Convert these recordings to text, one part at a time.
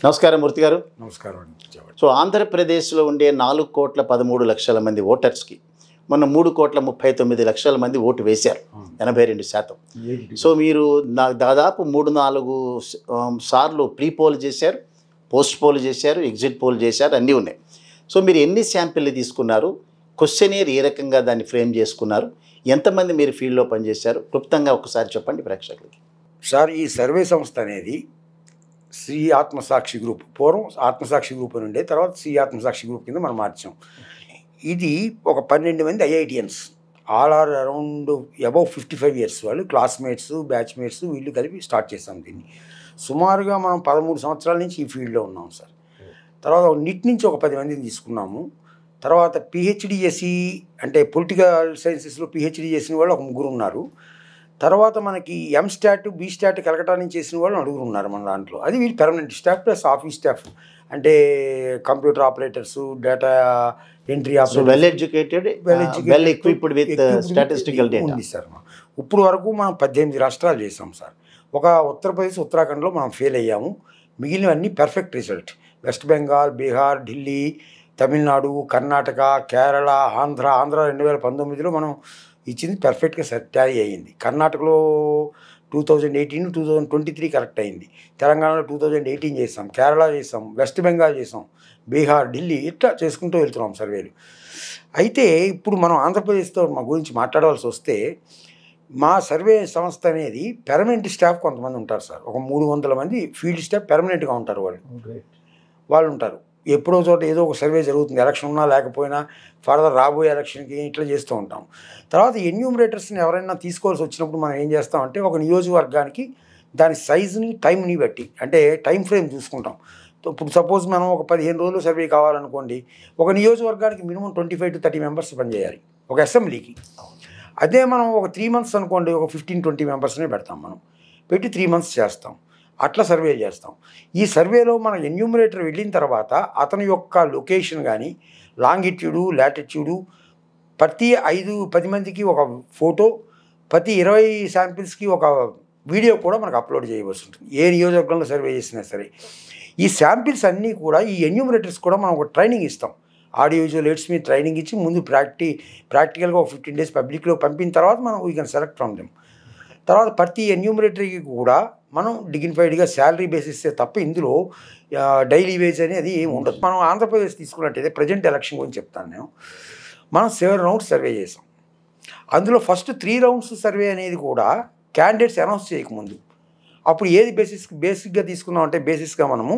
నమస్కారం మూర్తి గారు. నమస్కారం అండి. సో ఆంధ్రప్రదేశ్లో ఉండే 4,13,00,000 మంది ఓటర్స్కి మొన్న 3,39,00,000 మంది ఓటు వేశారు, 82%. సో మీరు దాదాపు 3-4 సార్లు ప్రీ పోల్ చేశారు, పోస్ట్ పోల్ చేశారు, ఎగ్జిట్ పోల్ చేశారు, అన్నీ ఉన్నాయి. సో మీరు ఎన్ని శాంపిల్ని తీసుకున్నారు, క్వశ్చనీర్ ఏ రకంగా దాన్ని ఫ్రేమ్ చేసుకున్నారు, ఎంతమంది మీరు ఫీల్డ్లో పనిచేశారు, క్లుప్తంగా ఒకసారి చెప్పండి ప్రేక్షకులకి. సార్, ఈ సర్వే సంస్థ అనేది శ్రీ ఆత్మసాక్షి గ్రూప్, పూర్వం ఆత్మసాక్షి గ్రూప్ అని ఉండే, తర్వాత శ్రీ ఆత్మసాక్షి గ్రూప్ కింద మనం మార్చాం. ఇది ఒక 12 మంది IITians, all are around above 55 years వాళ్ళు, క్లాస్మేట్స్, బ్యాచ్మేట్స్, వీళ్ళు కలిపి స్టార్ట్ చేస్తాం దీన్ని. సుమారుగా మనం 13 సంవత్సరాల నుంచి ఈ ఫీల్డ్లో ఉన్నాం సార్. తర్వాత నిట్ నుంచి ఒక 10 మందిని తీసుకున్నాము. తర్వాత పిహెచ్డి చేసి, అంటే పొలిటికల్ సైన్సెస్లో పిహెచ్డి చేసిన వాళ్ళు ఒక 3 ఉన్నారు. తర్వాత మనకి ఎంస్టాట్, బీస్టాట్ కలకటా నుంచి చేసిన వాళ్ళు 9 ఉన్నారు మన దాంట్లో. అది వీళ్ళు permanent staff plus office staff, అంటే computer operators, data entry operators, well educated, well equipped with statistical data ఉంది సార్. ఇప్పుడు వరకు మనం 18 రాష్ట్రాలు చేసాం సార్. ఒక ఉత్తరప్రదేశ్, ఉత్తరాఖండ్లో మనం ఫెయిల్ అయ్యాము. మిగిలినవన్నీ పర్ఫెక్ట్ రిజల్ట్. వెస్ట్ బెంగాల్, బీహార్, ఢిల్లీ, తమిళనాడు, కర్ణాటక, కేరళ, ఆంధ్ర 2019లో మనం ఇచ్చింది పర్ఫెక్ట్గా టాలీ అయ్యింది. కర్ణాటకలో 2018, 2023 కరెక్ట్ అయింది. తెలంగాణలో 2018 చేసాం, కేరళ చేసాం, వెస్ట్ బెంగాల్ చేసాం, బీహార్, ఢిల్లీ, ఇట్లా చేసుకుంటూ వెళ్తున్నాం సర్వేలు. అయితే ఇప్పుడు మనం ఆంధ్రప్రదేశ్తో మా గురించి మాట్లాడవలసి వస్తే, మా సర్వే సంస్థ అనేది పెర్మనెంట్ స్టాఫ్ కొంతమంది ఉంటారు సార్. ఒక 300 మంది ఫీల్డ్ స్టాఫ్ పెర్మనెంట్గా ఉంటారు. వాళ్ళు ఉంటారు. ఎప్పుడో చోట ఏదో ఒక సర్వే జరుగుతుంది, ఎలక్షన్ ఉన్నా లేకపోయినా, ఫర్దర్ రాబోయే ఎలక్షన్కి ఇట్లా చేస్తూ ఉంటాం. తర్వాత ఎన్యూమరేటర్స్ని ఎవరైనా తీసుకోవాల్సి వచ్చినప్పుడు మనం ఏం చేస్తామంటే, ఒక నియోజకవర్గానికి దాని సైజుని, టైంని బట్టి, అంటే టైం ఫ్రేమ్ చూసుకుంటాం. ఇప్పుడు సపోజ్ మనం ఒక 15 రోజులు సర్వే కావాలనుకోండి, ఒక నియోజకవర్గానికి మినిమం 25 to 30 మెంబర్స్ పనిచేయాలి ఒక అసెంబ్లీకి. అదే మనం ఒక 3 months అనుకోండి, ఒక 15-20 మెంబర్స్నే పెడతాం. మనం పెట్టి 3 months చేస్తాం. అట్లా సర్వే చేస్తాం. ఈ సర్వేలో మన ఎన్యూమరేటర్ వెళ్ళిన తర్వాత అతని యొక్క లొకేషన్ కానీ, లాంగిట్యూడు, లాటిట్యూడు, ప్రతి 5-10 మందికి ఒక ఫోటో, ప్రతి 20 శాంపిల్స్కి ఒక వీడియో కూడా మనకు అప్లోడ్ చేయవలసి ఉంటుంది, ఏ నియోజకవర్గంలో సర్వే చేసినా సరే. ఈ శాంపిల్స్ అన్నీ కూడా ఈ ఎన్యూమరేటర్స్ కూడా మనం ఒక ట్రైనింగ్ ఇస్తాం. ఆడియో విజువల్ ఎయిడ్స్ మీద ట్రైనింగ్ ఇచ్చి, ముందు ప్రాక్టికల్గా ఒక 15 days పబ్లిక్లో పంపిన తర్వాత మనం we can select from them. తర్వాత ప్రతి ఎన్యూమరేటరీకి కూడా మనం డిగ్నిఫైడ్గా శాలరీ బేసిస్ తప్ప ఇందులో డైలీ వేజ్ అనేది ఏమి ఉండదు. మనం ఆంధ్రప్రదేశ్ తీసుకున్నట్టయితే ప్రజెంట్ ఎలక్షన్ గురించి చెప్తాను నేను. మనం 7 rounds సర్వే చేసాం. అందులో ఫస్ట్ 3 rounds సర్వే అనేది కూడా క్యాండిడేట్స్ అనౌన్స్ చేయకముందు. అప్పుడు ఏది బేసిక్గా తీసుకున్నాం అంటే, బేసిక్గా మనము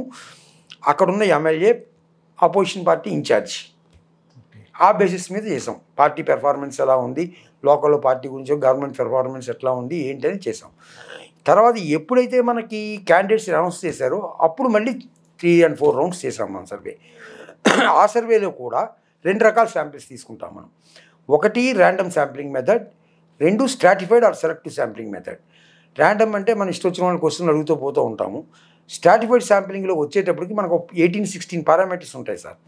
అక్కడున్న ఎమ్మెల్యే, అపోజిషన్ పార్టీ ఇన్ఛార్జ్, ఆ బేసిస్ మీద చేసాం. పార్టీ పెర్ఫార్మెన్స్ ఎలా ఉంది, లోకల్లో పార్టీ గురించి గవర్నమెంట్ పెర్ఫార్మెన్స్ ఎట్లా ఉంది, ఏంటి అని చేసాం. తర్వాత ఎప్పుడైతే మనకి క్యాండిడేట్స్ అనౌన్స్ చేశారో అప్పుడు మళ్ళీ 3 and 4 rounds చేసాం మన సర్వే. ఆ సర్వేలో కూడా 2 రకాల శాంపిల్స్ తీసుకుంటాం మనం. ఒకటి random sampling method, 2 stratified or selective sampling method. Random అంటే మనం ఇష్టం వచ్చిన వాళ్ళ క్వశ్చన్లు అడుగుతూ పోతూ ఉంటాము. స్ట్రాటిఫైడ్ శాంప్లింగ్లో వచ్చేటప్పటికి మనకు 18-16 పారామీటర్స్ ఉంటాయి సార్.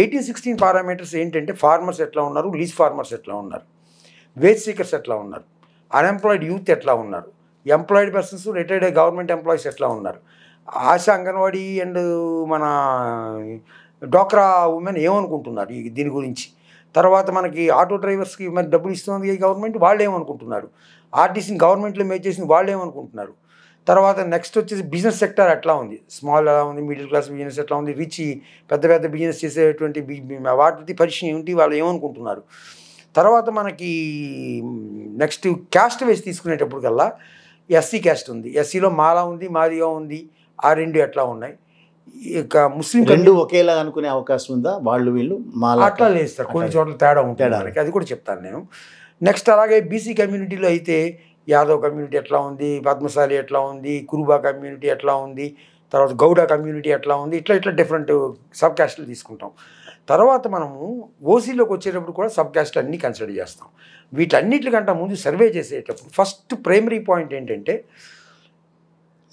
18-16 పారామీటర్స్ ఏంటంటే, ఫార్మర్స్ ఎట్లా ఉన్నారు, లీజ్ ఫార్మర్స్ ఎట్లా ఉన్నారు, వేజ్ సీకర్స్ ఎట్లా ఉన్నారు, అన్ఎంప్లాయిడ్ యూత్ ఎట్లా ఉన్నారు, employed persons, retired government employees ఎట్లా ఉన్నారు, ఆశా, అంగన్వాడీ అండ్ మన డ్వాక్రా ఉమెన్ ఏమనుకుంటున్నారు దీని గురించి. తర్వాత మనకి ఆటో డ్రైవర్స్కి మరి డబ్బులు ఇస్తుంది గవర్నమెంట్, వాళ్ళు ఏమనుకుంటున్నారు, ఆర్టీసీని గవర్నమెంట్లో మేక్ చేసిన వాళ్ళు ఏమనుకుంటున్నారు. తర్వాత నెక్స్ట్ వచ్చేసి బిజినెస్ సెక్టర్ ఎట్లా ఉంది, స్మాల్ ఎలా ఉంది, మిడిల్ క్లాస్ బిజినెస్ ఎట్లా ఉంది, రిచ్ పెద్ద పెద్ద బిజినెస్ చేసేటువంటి వాటి పరిచయం ఏంటి, వాళ్ళు ఏమనుకుంటున్నారు. తర్వాత మనకి నెక్స్ట్ క్యాస్ట్ వేసి తీసుకునేటప్పుడు కల్లా ఎస్సీ క్యాస్ట్ ఉంది, ఎస్సీలో మాలా ఉంది, మాదిగా ఉంది, ఆ 2 ఎట్లా ఉన్నాయి. ఇక ముస్లిం 2 ఒకేలా అనుకునే అవకాశం ఉందా, వాళ్ళు వీళ్ళు మాలా అట్లా లేదు సార్, కొన్ని చోట్ల తేడా ఉంటుంది, అది కూడా చెప్తాను నేను. నెక్స్ట్ అలాగే బీసీ కమ్యూనిటీలో అయితే యాదవ్ కమ్యూనిటీ ఎట్లా ఉంది, పద్మశాలి ఎట్లా ఉంది, కురుబా కమ్యూనిటీ ఎట్లా ఉంది, తర్వాత గౌడ కమ్యూనిటీ ఎట్లా ఉంది, ఇట్లా డిఫరెంట్ సబ్ క్యాస్ట్లు తీసుకుంటాం. తర్వాత మనము ఓసీలోకి వచ్చేటప్పుడు కూడా సబ్ క్యాస్ట్ అన్నీ కన్సిడర్ చేస్తాం. వీటన్నిటికంటే ముందు సర్వే చేసేటప్పుడు ఫస్ట్ ప్రైమరీ పాయింట్ ఏంటంటే,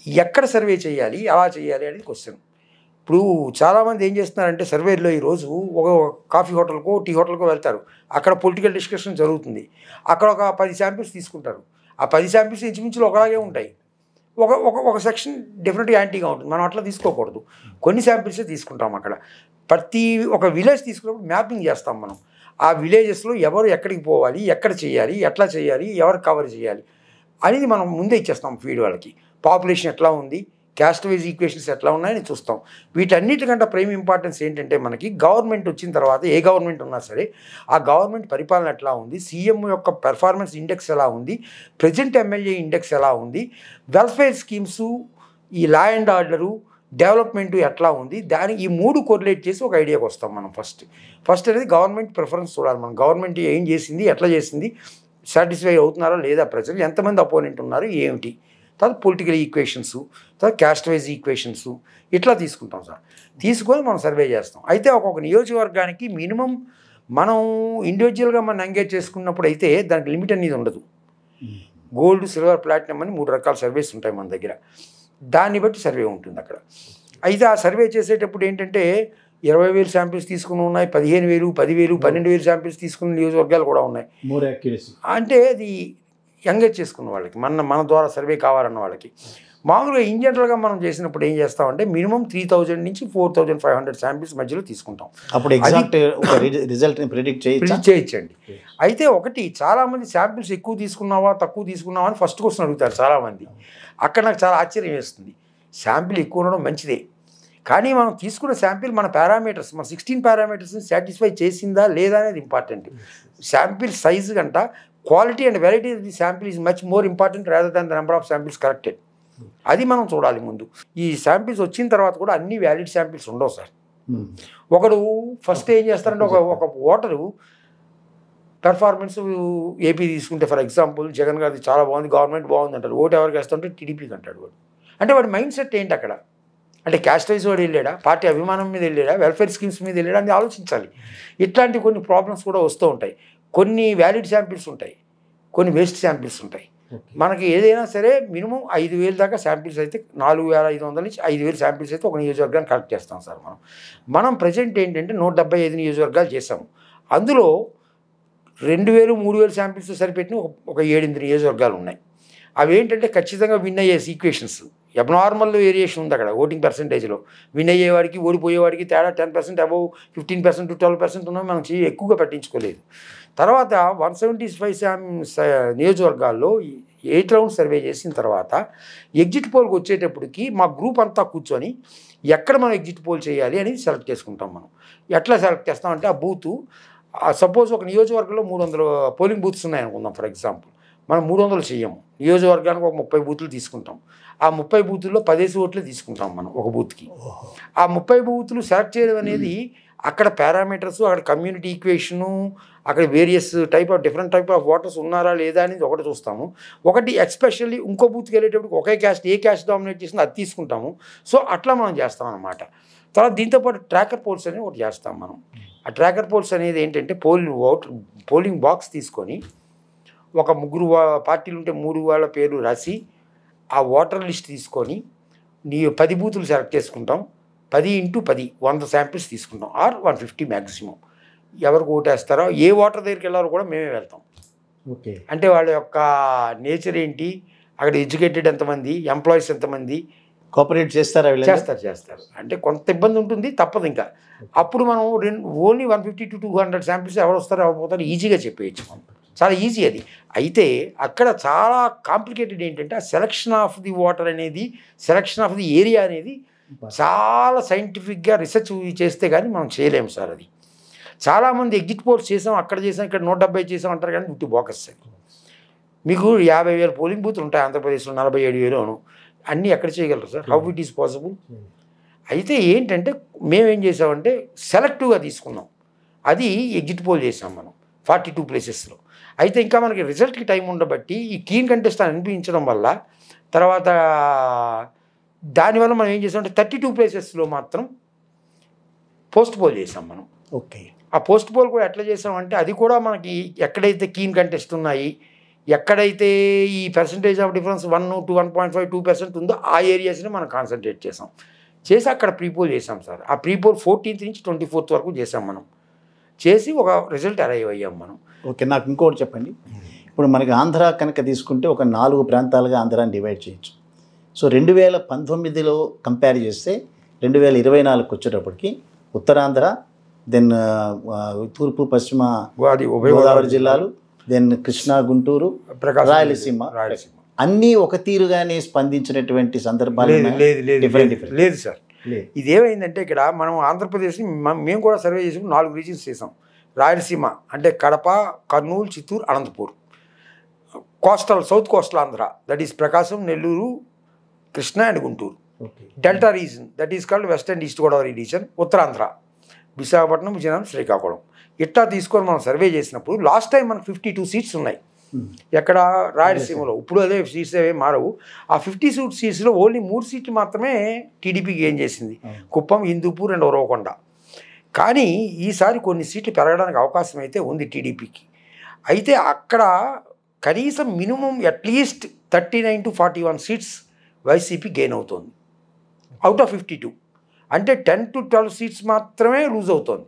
ఎక్కడ సర్వే చేయాలి, ఎలా చేయాలి అనేది క్వశ్చన్. ఇప్పుడు చాలామంది ఏం చేస్తున్నారంటే, సర్వేలో ఈరోజు ఒక కాఫీ హోటల్కో, టీ హోటల్కో వెళ్తారు, అక్కడ పొలిటికల్ డిస్కషన్ జరుగుతుంది, అక్కడ ఒక 10 శాంపిల్స్ తీసుకుంటారు. ఆ 10 శాంపిల్స్ ఇంచుమించులు ఒకలాగే ఉంటాయి. ఒక సెక్షన్ డెఫినెట్గా యాంటీగా ఉంటుంది. మనం అట్లా తీసుకోకూడదు. కొన్ని శాంపిల్సే తీసుకుంటాం అక్కడ. ప్రతి ఒక విలేజ్ తీసుకున్నప్పుడు మ్యాపింగ్ చేస్తాం మనం. ఆ విలేజెస్లో ఎవరు ఎక్కడికి పోవాలి, ఎక్కడ చేయాలి, ఎట్లా చేయాలి, ఎవరు కవర్ చేయాలి అనేది మనం ముందే ఇచ్చేస్తాం ఫీడ్ వాళ్ళకి. పాపులేషన్ ఎట్లా ఉంది, క్యాస్ట్ వైజ్ ఈక్వేషన్స్ ఎట్లా ఉన్నాయని చూస్తాం. వీటన్నిటికంటే ప్రైమ్ ఇంపార్టెన్స్ ఏంటంటే మనకి గవర్నమెంట్ వచ్చిన తర్వాత ఏ గవర్నమెంట్ ఉన్నా సరే ఆ గవర్నమెంట్ పరిపాలన ఎట్లా ఉంది, సీఎం యొక్క పెర్ఫార్మెన్స్ ఇండెక్స్ ఎలా ఉంది, ప్రెజెంట్ ఎమ్మెల్యే ఇండెక్స్ ఎలా ఉంది, వెల్ఫేర్ స్కీమ్స్, ఈ లా అండ్ ఆర్డరు, డెవలప్మెంట్ ఎట్లా ఉంది, దానికి ఈ 3 కోరిలేట్ చేసి ఒక ఐడియాకి వస్తాం మనం. ఫస్ట్ అనేది గవర్నమెంట్ ప్రిఫరెన్స్ చూడాలి మనం. గవర్నమెంట్ ఏం చేసింది, ఎట్లా చేసింది, సాటిస్ఫై అవుతున్నారా లేదా ప్రజలు, ఎంతమంది అపోనెంట్ ఉన్నారు, ఏమిటి, తర్వాత పొలిటికల్ ఈక్వేషన్స్, తర్వాత క్యాస్ట్ వైజ్ ఈక్వేషన్స్, ఇట్లా తీసుకుంటాం సార్. తీసుకొని మనం సర్వే చేస్తాం. అయితే ఒక్కొక్క నియోజకవర్గానికి మినిమం మనం ఇండివిజువల్గా మనం ఎంగేజ్ చేసుకున్నప్పుడు అయితే దానికి లిమిట్ అనేది ఉండదు. గోల్డ్, సిల్వర్, ప్లాటినం అని 3 రకాల సర్వేస్ ఉంటాయి మన దగ్గర. దాన్ని బట్టి సర్వే ఉంటుంది అక్కడ. అయితే ఆ సర్వే చేసేటప్పుడు ఏంటంటే 20,000 శాంపిల్స్ తీసుకుని ఉన్నాయి, 15,000, 10,000, 12,000 శాంపిల్స్ తీసుకున్న నియోజకవర్గాలు కూడా ఉన్నాయి. అంటే అది ఎంగేజ్ చేసుకున్న వాళ్ళకి, మన ద్వారా సర్వే కావాలన్న వాళ్ళకి. మామూలుగా ఇన్ జనరల్గా మనం చేసినప్పుడు ఏం చేస్తామంటే మినిమం 3,000 నుంచి 4,500 శాంపిల్స్ మధ్యలో తీసుకుంటాం. అప్పుడు ఎగ్జాక్ట్ రిజల్ట్ని ప్రిడిక్ట్ చేయొచ్చండి. అయితే ఒకటి, చాలామంది శాంపిల్స్ ఎక్కువ తీసుకున్నావా తక్కువ తీసుకున్నావా అని ఫస్ట్ క్వశ్చన్ అడుగుతారు చాలామంది. అక్కడ నాకు చాలా ఆశ్చర్యం వేస్తుంది. శాంపిల్ ఎక్కువ ఉండడం మంచిదే, కానీ మనం తీసుకున్న శాంపిల్ మన పారామీటర్స్, మన 16 పారామీటర్స్ని సాటిస్ఫై చేసిందా లేదా అనేది ఇంపార్టెంట్. శాంపిల్ సైజు కంట quality and variety of the sample is much more important rather than the number of samples collected. అది మనం చూడాలి ముందు. ఈ శాంపిల్స్ వచ్చిన తర్వాత కూడా అన్ని వ్యాలిడ్ శాంపిల్స్ ఉండవు సార్. ఒకడు ఫస్ట్ ఏం చేస్తారంటే ఒక ఓటరు పెర్ఫార్మెన్స్ ఏపీ తీసుకుంటే ఫర్ ఎగ్జాంపుల్ జగన్ గారిది చాలా బాగుంది, గవర్నమెంట్ బాగుంది అంటారు. ఓటు ఎవరికి వేస్తుంటే టీడీపీకి అంటాడు వాడు. అంటే వాడి మైండ్ సెట్ ఏంటి అక్కడ అంటే, క్యాస్ట్ వైజ్ వాడు వెళ్ళాడా, పార్టీ అభిమానం మీద వెళ్ళాడా, వెల్ఫేర్ స్కీమ్స్ మీద వెళ్ళాడా అని ఆలోచించాలి. ఇట్లాంటి కొన్ని ప్రాబ్లమ్స్ కూడా వస్తూ ఉంటాయి. కొన్ని వ్యాలిడ్ శాంపిల్స్ ఉంటాయి, కొన్ని వేస్ట్ శాంపిల్స్ ఉంటాయి. మనకి ఏదైనా సరే మినిమం 5,000 దాకా శాంపిల్స్ అయితే, 4,500 నుంచి 5,000 శాంపిల్స్ అయితే ఒక నియోజకవర్గాన్ని కలెక్ట్ చేస్తాం సార్ మనం ప్రజెంట్ ఏంటంటే 175 నియోజకవర్గాలు చేసాము. అందులో 2,000, 3,000 శాంపిల్స్ సరిపెట్టిన ఒక 7-8 నియోజకవర్గాలు ఉన్నాయి. అవి ఏంటంటే ఖచ్చితంగా విన్ అయ్యే ఈక్వేషన్స్, అబ్నార్మల్ వేరియేషన్ ఉంది అక్కడ ఓటింగ్ పర్సంటేజ్లో. విన్ అయ్యేవాడికి ఓడిపోయేవాడికి తేడా 10% అబౌవ్ 15% to 12% ఉన్నవి మనం ఎక్కువగా పట్టించుకోలేదు. తర్వాత 175 నియోజకవర్గాల్లో 8 రౌండ్స్ సర్వే చేసిన తర్వాత ఎగ్జిట్ పోల్కి వచ్చేటప్పటికి మా గ్రూప్ అంతా కూర్చొని ఎక్కడ మనం ఎగ్జిట్ పోల్ చేయాలి అనేది సెలెక్ట్ చేసుకుంటాం. మనం ఎట్లా సెలెక్ట్ చేస్తామంటే, ఆ బూతు సపోజ్ ఒక నియోజకవర్గంలో 300 పోలింగ్ బూత్స్ ఉన్నాయనుకుందాం ఫర్ ఎగ్జాంపుల్. మనం 300 చెయ్యము, నియోజకవర్గానికి ఒక 30 బూతులు తీసుకుంటాం. ఆ 30 బూతుల్లో 10 ఓట్లే తీసుకుంటాం మనం ఒక బూత్కి. ఆ 30 బూతులు సెలెక్ట్ చేయడం అనేది అక్కడ పారామీటర్స్, అక్కడ కమ్యూనిటీ ఈక్వేషను, అక్కడ various different type of voters ఉన్నారా లేదా అనేది ఒకటి చూస్తాము. ఒకటి ఎక్స్పెషల్లీ ఇంకో బూత్కి వెళ్ళేటప్పుడు ఒకే క్యాస్ట్, ఏ క్యాస్ట్ డామినేట్ చేసిందో అది తీసుకుంటాము. సో అట్లా మనం చేస్తాం అన్నమాట. తర్వాత దీంతోపాటు ట్రాకర్ పోల్స్ అనేది ఒకటి చేస్తాం మనం. ఆ ట్రాకర్ పోల్స్ అనేది ఏంటంటే పోలింగ్ బాక్స్ తీసుకొని ఒక 3 పార్టీలు ఉంటే 3 వాళ్ళ పేర్లు రాసి ఆ ఓటర్ లిస్ట్ తీసుకొని 10 బూతులు సెలెక్ట్ చేసుకుంటాం. 10 × 10 100 శాంపిల్స్ తీసుకుంటాం, ఆర్ 150 మ్యాక్సిమం. ఎవరికి ఓటేస్తారో ఏ ఓటర్ దగ్గరికి వెళ్ళారో కూడా మేమే వెళ్తాం. ఓకే, అంటే వాళ్ళ యొక్క నేచర్ ఏంటి, అక్కడ ఎడ్యుకేటెడ్ ఎంతమంది, ఎంప్లాయీస్ ఎంతమంది, కోఆపరేట్ చేస్తారు. అంటే కొంత ఇబ్బంది ఉంటుంది, తప్పదు. ఇంకా అప్పుడు మనం ఓన్లీ 150 to 200 శాంపిల్స్ ఎవరు వస్తారో ఎవరు పోతారో ఈజీగా చెప్పేయచ్చు. చాలా ఈజీ అది. అయితే అక్కడ చాలా కాంప్లికేటెడ్ ఏంటంటే, ఆ సెలక్షన్ ఆఫ్ ది వాటర్ అనేది, సెలక్షన్ ఆఫ్ ది ఏరియా అనేది చాలా సైంటిఫిక్గా రీసెర్చ్ చేస్తే కానీ మనం చేయలేము సార్. అది చాలామంది ఎగ్జిట్ పోల్స్ చేసాం, అక్కడ చేసాం, ఇక్కడ 170 చేసాం అంటారు, కానీ ఉట్టి బోకస్. మీకు 50,000 పోలింగ్ బూత్లు ఉంటాయి ఆంధ్రప్రదేశ్లో, 47,000 అన్నీ ఎక్కడ చేయగలరు sir? How it is possible? అయితే ఏంటంటే మేమేం చేసామంటే సెలెక్టివ్గా తీసుకున్నాం. అది ఎగ్జిట్ పోల్ చేసాం మనం 42 ప్లేసెస్లో. అయితే ఇంకా మనకి రిజల్ట్కి టైం ఉండబట్టి ఈ కీన్ కంటెస్ట్ అనిపించడం వల్ల, తర్వాత దానివల్ల మనం ఏం చేసామంటే 32 ప్లేసెస్లో మాత్రం పోస్ట్ పోల్ చేసాం మనం. ఓకే, ఆ పోస్ట్ పోల్ కూడా ఎట్లా చేసామంటే, అది కూడా మనకి ఎక్కడైతే కీన్ కంటెస్ట్ ఉన్నాయి, ఎక్కడైతే ఈ పర్సంటేజ్ ఆఫ్ డిఫరెన్స్ 1 to 1.5, 2% ఉందో ఆ ఏరియాస్ని మనం కాన్సన్ట్రేట్ చేసి అక్కడ ప్రీపోల్ చేసాం సార్. ఆ ప్రీపోల్ 14th నుంచి 24th వరకు చేసాం మనం. చేసి ఒక రిజల్ట్ అరైవ్ అయ్యాం మనం. ఓకే, నాకు ఇంకోటి చెప్పండి. ఇప్పుడు మనకి ఆంధ్ర కనుక తీసుకుంటే ఒక 4 ప్రాంతాలుగా ఆంధ్రాని డివైడ్ చేయొచ్చు. సో 2019లో కంపేర్ చేస్తే 2024కి వచ్చేటప్పటికి ఉత్తరాంధ్ర, దెన్ తూర్పు పశ్చిమ గోదావరి జిల్లాలు, దెన్ కృష్ణా, గుంటూరు, రాయలసీమ అన్నీ ఒక తీరుగానే స్పందించినటువంటి సందర్భాలు లేదు సార్. ఇదేమైందంటే ఇక్కడ మనం ఆంధ్రప్రదేశ్ని మేము కూడా సర్వే చేసి 4 రీజన్స్ చేసాం. రాయలసీమ అంటే Kadapa, Kurnool, Chittoor, Anantapur. Coastal south coastal Andhra, that is Prakasam, Nellore, Krishna and Guntur. Delta reason, that is called west and east Godavari reason, Uttarandhra, Visakhapatnam, Vizianagaram, Srikakulam. ఇట్లా తీసుకొని మనం సర్వే చేసినప్పుడు లాస్ట్ టైం మనకు 52 సీట్స్ ఉన్నాయి. ఎక్కడ? రాయలసీమలో. ఇప్పుడు అదే సీట్స్ ఏవి మారవు. ఆ 52 సీట్స్లో ఓన్లీ 3 సీట్లు మాత్రమే టీడీపీకి ఏం చేసింది, కుప్పం, హిందూపూర్ అండ్ ఉరవకొండ. కానీ ఈసారి కొన్ని సీట్లు పెరగడానికి అవకాశం అయితే ఉంది టీడీపీకి. అయితే అక్కడ కనీసం minimum at least 39 to 41 seats YCP gain అవుతుంది అవుట్ ఆఫ్ 52. అంటే 10 to 12 సీట్స్ మాత్రమే లూజ్ అవుతుంది.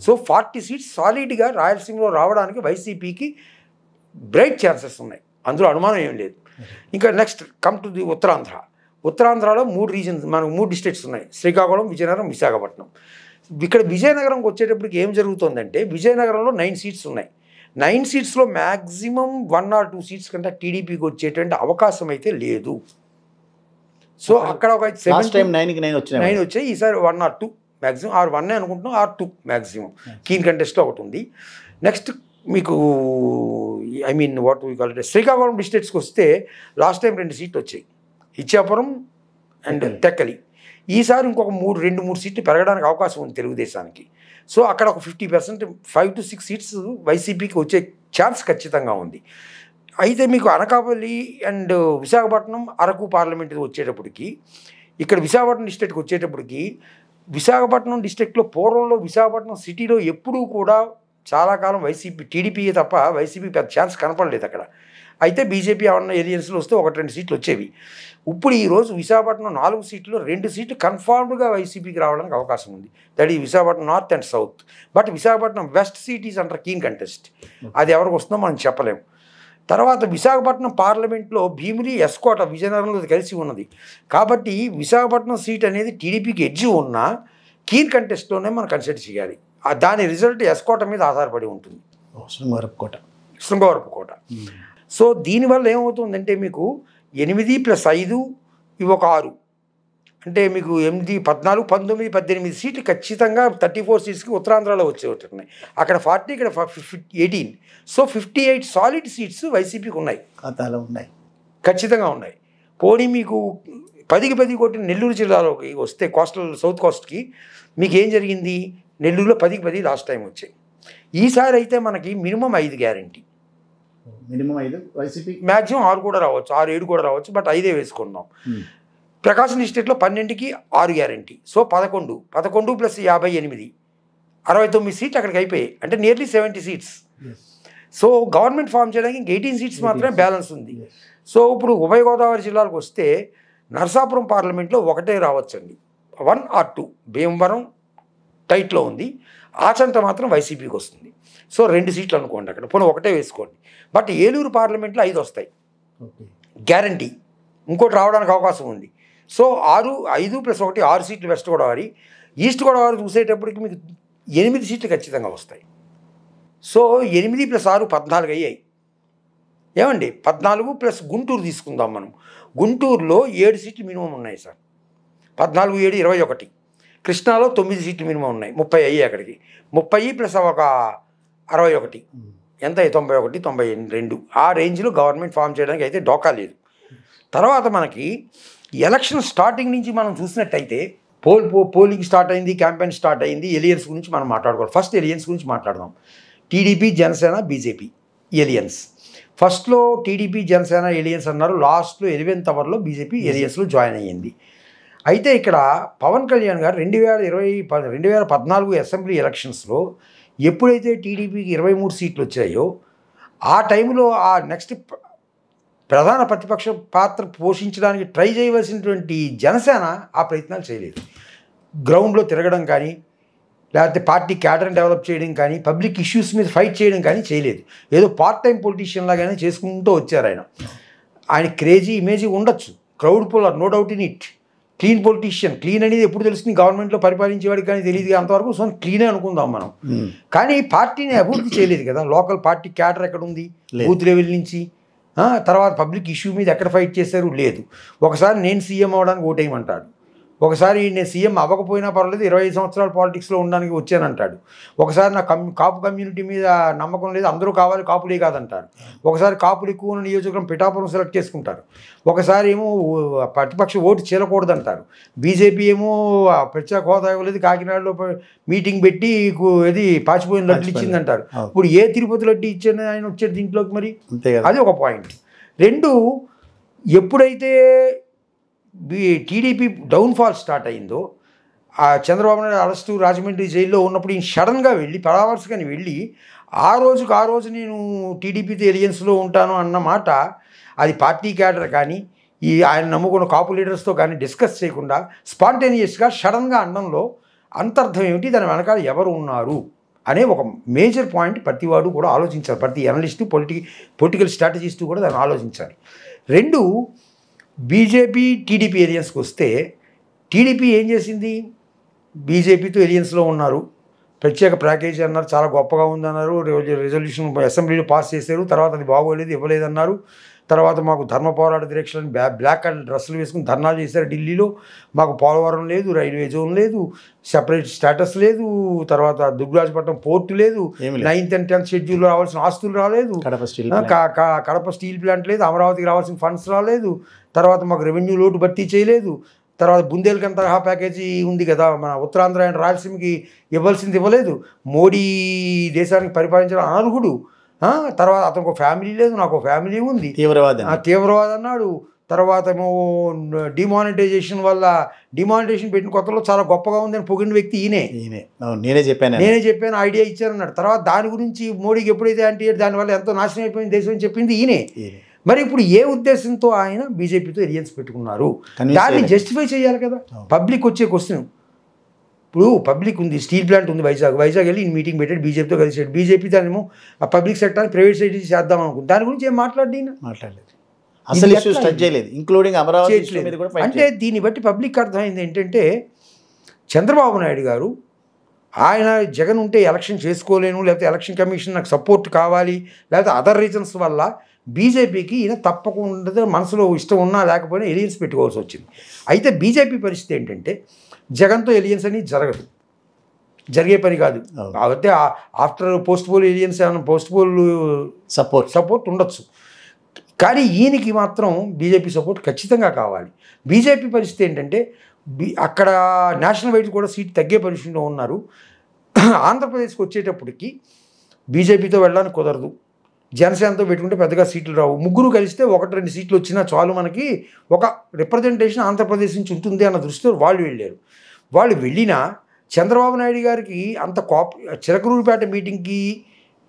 సో 40 సీట్స్ సాలిడ్గా రాయలసీమలో రావడానికి వైసీపీకి బ్రైట్ ఛాన్సెస్ ఉన్నాయి, అందులో అనుమానం ఏం లేదు. ఇంకా next come to the Uttarandhra. ఉత్తరాంధ్రలో 3 రీజన్స్, మనకు 3 డిస్ట్రిక్ట్స్ ఉన్నాయి, శ్రీకాకుళం, విజయనగరం, విశాఖపట్నం. ఇక్కడ విజయనగరంకి వచ్చేటప్పటికి ఏం జరుగుతుందంటే విజయనగరంలో 9 సీట్స్ ఉన్నాయి. 9 సీట్స్లో మ్యాక్సిమం 1 or 2 సీట్స్ కంటే టీడీపీకి వచ్చేటువంటి అవకాశం అయితే లేదు. సో అక్కడ ఒక 9 వచ్చాయి, ఈసారి 1 or 2 మ్యాక్సిమం, ఆర్ 1 అనుకుంటున్నాం, ఆర్ 2 మ్యాక్సిమం. కీన్ కంటెస్ట్లో ఒకటి ఉంది. నెక్స్ట్ మీకు I mean what we call it Srikakulam డిస్ట్రిక్ట్స్కి వస్తే లాస్ట్ టైం 2 సీట్లు వచ్చాయి, ఇచ్చాపురం అండ్ టెక్కలి. ఈసారి ఇంకొక 2-3 సీట్లు పెరగడానికి అవకాశం ఉంది తెలుగుదేశానికి. సో అక్కడ ఒక 50%, 5 to 6 సీట్స్ వైసీపీకి వచ్చే ఛాన్స్ ఖచ్చితంగా ఉంది. అయితే మీకు అనకాపల్లి అండ్ విశాఖపట్నం, అరకు పార్లమెంట్ వచ్చేటప్పటికి, ఇక్కడ విశాఖపట్నం డిస్ట్రిక్ట్కి వచ్చేటప్పటికి, విశాఖపట్నం డిస్ట్రిక్ట్లో పూర్వంలో విశాఖపట్నం సిటీలో ఎప్పుడూ కూడా చాలా కాలం వైసీపీ, టీడీపీయే తప్ప వైసీపీ పెద్ద ఛాన్స్ కనపడలేదు అక్కడ. అయితే బీజేపీ ఏమన్నా ఏరియాస్లో వస్తే 1-2 సీట్లు వచ్చేవి. ఇప్పుడు ఈరోజు విశాఖపట్నం 4 సీట్లు, 2 సీట్లు కన్ఫామ్డ్గా వైసీపీకి రావడానికి అవకాశం ఉంది. దట్ ఈ Visakhapatnam north and south. But Visakhapatnam west seat is under keen contest. అది ఎవరికి వస్తుందో మనం చెప్పలేము. తర్వాత విశాఖపట్నం పార్లమెంట్లో భీమిలి, ఎస్కోట, విజయనగరంలో కలిసి ఉన్నది. కాబట్టి విశాఖపట్నం సీట్ అనేది టీడీపీకి ఎడ్జ్ ఉన్నా కీన్ కంటెస్ట్లోనే మనం కన్సిడర్ చేయాలి. దాని రిజల్ట్ ఎస్కోట మీద ఆధారపడి ఉంటుంది, శృంగవరపు కోట. సో దీనివల్ల ఏమవుతుందంటే మీకు 8 + 5 ఇవి ఒక 6, అంటే మీకు 8, 14, 19, 18 సీట్లు ఖచ్చితంగా 34 సీట్స్కి ఉత్తరాంధ్రలో వచ్చేటట్టున్నాయి. అక్కడ 40, ఇక్కడ 18. సో 58 సాలిడ్ సీట్స్ వైసీపీకి ఉన్నాయి, ఖాతాలో ఉన్నాయి, ఖచ్చితంగా ఉన్నాయి. పోనీ మీకు 10కి 10 కొట్టిన నెల్లూరు జిల్లాలోకి వస్తే కోస్టల్ సౌత్ కోస్ట్కి మీకు ఏం జరిగింది, నెల్లూరులో 10కి 10 లాస్ట్ టైం వచ్చాయి. ఈసారి అయితే మనకి minimum 5 guarantee, minimum 5, YCP maximum 6 కూడా రావచ్చు, 6-7 కూడా రావచ్చు, బట్ 5 వేసుకున్నాం. ప్రకాశం డిస్ట్రిక్ట్లో 12కి 6 గ్యారంటీ. సో 11 + 58, 69 సీట్లు అక్కడికి అయిపోయాయి, అంటే nearly 70 seats. So government form చేయడానికి ఇంక 18 సీట్స్ మాత్రమే బ్యాలెన్స్ ఉంది. సో ఇప్పుడు ఉభయ గోదావరి జిల్లాలకు వస్తే నరసాపురం పార్లమెంట్లో 1 రావచ్చండి, 1 or 2. భీమవరం టైట్లో ఉంది, ఆచంట మాత్రం వైసీపీకి వస్తుంది. సో 2 సీట్లు అనుకోండి అక్కడ, పోనీ 1 వేసుకోండి. బట్ ఏలూరు పార్లమెంట్లో 5 వస్తాయి గ్యారంటీ, ఇంకోటి రావడానికి అవకాశం ఉంది. సో 5 + 1 6 సీట్లు వెస్ట్ గోదావరి. ఈస్ట్ గోదావరి చూసేటప్పటికి మీకు 8 సీట్లు ఖచ్చితంగా వస్తాయి. సో 8 + 6 14 అయ్యాయి. ఏమండి 14 + గుంటూరు తీసుకుందాం మనం. గుంటూరులో 7 సీట్లు మినిమం ఉన్నాయి సార్, 14, 7, 21. కృష్ణాలో 9 సీట్లు మినిమం ఉన్నాయి, 30 అయ్యాయి అక్కడికి. 30 + ఒక 61 ఎంత, 91, 92 ఆ రేంజ్లో గవర్నమెంట్ ఫామ్ చేయడానికి అయితే డోకా లేదు. తర్వాత మనకి ఎలక్షన్ స్టార్టింగ్ నుంచి మనం చూసినట్టయితే పోలింగ్ స్టార్ట్ అయింది, క్యాంపెయిన్ స్టార్ట్ అయింది. ఎలియన్స్ గురించి మనం మాట్లాడుకోవాలి. ఫస్ట్ ఎలియన్స్ గురించి మాట్లాడదాం. TDP, Janasena, BJP alliance. ఫస్ట్లో టీడీపీ, జనసేన ఎలియన్స్ అన్నారు, లాస్ట్లో 11th అవర్లో బీజేపీ ఎలియన్స్లో జాయిన్ అయ్యింది. అయితే ఇక్కడ పవన్ కళ్యాణ్ గారు 2014 అసెంబ్లీ ఎలక్షన్స్లో ఎప్పుడైతే టీడీపీకి 23 సీట్లు వచ్చాయో ఆ టైంలో ఆ నెక్స్ట్ ప్రధాన ప్రతిపక్ష పాత్ర పోషించడానికి ట్రై చేయవలసినటువంటి జనసేన ఆ ప్రయత్నాలు చేయలేదు. గ్రౌండ్లో తిరగడం కానీ, లేకపోతే పార్టీ క్యాడర్ని డెవలప్ చేయడం కానీ, పబ్లిక్ ఇష్యూస్ మీద ఫైట్ చేయడం కానీ చేయలేదు. ఏదో పార్ట్ టైం పొలిటీషియన్ లాగానే చేసుకుంటూ వచ్చారు. ఆయన క్రేజీ ఇమేజీ ఉండొచ్చు, crowd puller, no doubt in it. Clean politician. Clean అనేది ఎప్పుడు తెలుస్తుంది? గవర్నమెంట్లో పరిపాలించేవాడికి కానీ తెలియదు. అంతవరకు సో క్లీనే అనుకుందాం మనం. కానీ పార్టీని అభివృద్ధి చేయలేదు కదా. లోకల్ పార్టీ క్యాడర్ ఎక్కడ ఉంది? బూత్ లెవెల్ నుంచి. తర్వాత పబ్లిక్ ఇష్యూ మీద ఎక్కడ ఫైట్ చేశారు? లేదు. ఒకసారి నేను సీఎం అవ్వడానికి ఓటేయమంటాడు, ఒకసారి నేను సీఎం అవ్వకపోయినా పర్వాలేదు 25 సంవత్సరాలు పాలిటిక్స్లో ఉండడానికి వచ్చానంటాడు. ఒకసారి నా కాపు కమ్యూనిటీ మీద నమ్మకం లేదు, అందరూ కావాలి కాపులే కాదంటారు. ఒకసారి కాపులు ఎక్కువ ఉన్న నియోజకవర్గం పిఠాపురం సెలెక్ట్ చేసుకుంటారు. ఒకసారి ఏమో ప్రతిపక్ష ఓటు చేయకూడదంటారు. బీజేపీ ఏమో ప్రత్యేక హోదా ఇవ్వలేదు, కాకినాడలో మీటింగ్ పెట్టి ఇది పాచిపోయిన లడ్లు ఇచ్చిందంటారు. ఇప్పుడు ఏ తిరుపతి లడ్డు ఇచ్చాను ఆయన వచ్చాడు దీంట్లోకి? మరి అది ఒక పాయింట్. రెండు, ఎప్పుడైతే టీడీపీ డౌన్ఫాల్ స్టార్ట్ అయిందో, ఆ చంద్రబాబు నాయుడు అరెస్టు రాజమండ్రి జైల్లో ఉన్నప్పుడు ఈయన సడన్గా వెళ్ళి పరామర్శకని వెళ్ళి ఆ రోజు నేను టీడీపీతో ఎలియన్స్లో ఉంటాను అన్నమాట. అది పార్టీ క్యాడర్ కానీ ఆయన నమ్ముకున్న కాపు లీడర్స్తో కానీ డిస్కస్ చేయకుండా స్పాంటేనియస్గా సడన్గా అనడంలో అంతర్థం ఏమిటి, దాని వెనకాల ఎవరు ఉన్నారు అనే ఒక మేజర్ పాయింట్ ప్రతివాడు కూడా ఆలోచించాలి. ప్రతి అనలిస్టు, పొలిటికల్ స్ట్రాటజిస్టు కూడా దాన్ని ఆలోచించాలి. రెండు, బీజేపీ టీడీపీ ఎలియన్స్కి వస్తే టీడీపీ ఏం చేసింది? బీజేపీతో ఎలియన్స్లో ఉన్నారు, ప్రత్యేక ప్యాకేజీ అన్నారు, చాలా గొప్పగా ఉందన్నారు, రెజల్యూషన్ అసెంబ్లీలో పాస్ చేశారు. తర్వాత అది బాగోలేదు, ఇవ్వలేదన్నారు. తర్వాత మాకు ధర్మ పోరాట దీక్షలని బ్లాక్ అండ్ డ్రెస్సులు వేసుకుని ధర్నాలు చేశారు ఢిల్లీలో. మాకు పోలవరం లేదు, రైల్వే జోన్ లేదు, సెపరేట్ స్టేటస్ లేదు, తర్వాత దుగ్గరాజపట్నం పోర్టు లేదు, 9th and 10th షెడ్యూల్లో రావాల్సిన ఆస్తులు రాలేదు, కడప స్టీల్ ప్లాంట్ లేదు, అమరావతికి రావాల్సిన ఫండ్స్ రాలేదు, తర్వాత మాకు రెవెన్యూ లోటు భర్తీ చేయలేదు, తర్వాత బుందేల్ఖండ్ తరహా ప్యాకేజీ ఉంది కదా మన ఉత్తరాంధ్ర అండ్ రాయలసీమకి ఇవ్వాల్సింది ఇవ్వలేదు. మోడీ దేశానికి పరిపాలించడం అనర్హుడు. తర్వాత అతనికి ఒక ఫ్యామిలీ లేదు, నాకు ఒక ఫ్యామిలీ ఉంది, తీవ్రవాదం అన్నాడు. తర్వాత ఏమో డిమానిటైజేషన్ వల్ల డిమానిటైజేషన్ పెట్టిన కొత్తలో చాలా గొప్పగా ఉందని పొగిడిన వ్యక్తి ఈయనే. నేనే చెప్పాను ఐడియా ఇచ్చారన్నాడు. తర్వాత దాని గురించి మోడీకి ఎప్పుడైతే అంటే దానివల్ల ఎంతో నాశనం అయిపోయింది దేశం అని చెప్పింది ఈయనే. మరి ఇప్పుడు ఏ ఉద్దేశంతో ఆయన బీజేపీతో ఎలియన్స్ పెట్టుకున్నారు? దాన్ని జస్టిఫై చేయాలి కదా. పబ్లిక్ వచ్చే క్వశ్చన్. ఇప్పుడు పబ్లిక్ ఉంది, స్టీల్ ప్లాంట్ ఉంది వైజాగ్ వెళ్ళి మీటింగ్ పెట్టాడు, బీజేపీతో కలిసాడు. బీజేపీ దానేమో ఆ పబ్లిక్ సెక్టార్ని ప్రైవేట్ సైడ్ చేద్దాం అనుకుంది. దాని గురించి ఏం మాట్లాడలేదు. అసలు ఇష్యూస్ టచ్ చేయలేదు, ఇంక్లూడింగ్ అమరావతి మీద కూడా. అంటే దీన్ని బట్టి పబ్లిక్ అర్థమైంది ఏంటంటే చంద్రబాబు నాయుడు గారు ఆయన జగన్ ఉంటే ఎలక్షన్ చేసుకోలేను, లేకపోతే ఎలక్షన్ కమిషన్ నాకు సపోర్ట్ కావాలి, లేకపోతే అదర్ రీజన్స్ వల్ల బీజేపీకి ఈయన తప్పకుండా మనసులో ఇష్టం ఉన్నా లేకపోయినా ఎలియన్స్ పెట్టుకోవాల్సి వచ్చింది. అయితే బీజేపీ పరిస్థితి ఏంటంటే జగన్తో ఎలియన్స్ అనేది జరగదు, జరిగే పని కాదు. కాబట్టి ఆఫ్టర్ పోస్ట్ పోల్ ఎలియన్స్ ఏమైనా పోస్ట్ పోల్ సపోర్ట్ ఉండొచ్చు, కానీ ఈయనకి మాత్రం బీజేపీ సపోర్ట్ ఖచ్చితంగా కావాలి. బీజేపీ పరిస్థితి ఏంటంటే అక్కడ నేషనల్ వైడ్ కూడా సీట్ తగ్గే పరిస్థితిలో ఉన్నారు. ఆంధ్రప్రదేశ్కి వచ్చేటప్పటికి బీజేపీతో వెళ్ళడానికి కుదరదు, జనసేనతో పెట్టుకుంటే పెద్దగా సీట్లు రావు. ముగ్గురు కలిస్తే 1-2 సీట్లు వచ్చినా చాలు, మనకి ఒక రిప్రజెంటేషన్ ఆంధ్రప్రదేశ్ నుంచి ఉంటుంది అన్న దృష్టితో వాళ్ళు వెళ్ళారు. వాళ్ళు వెళ్ళినా చంద్రబాబు నాయుడు గారికి అంత చిలకలూరిపేట మీటింగ్కి,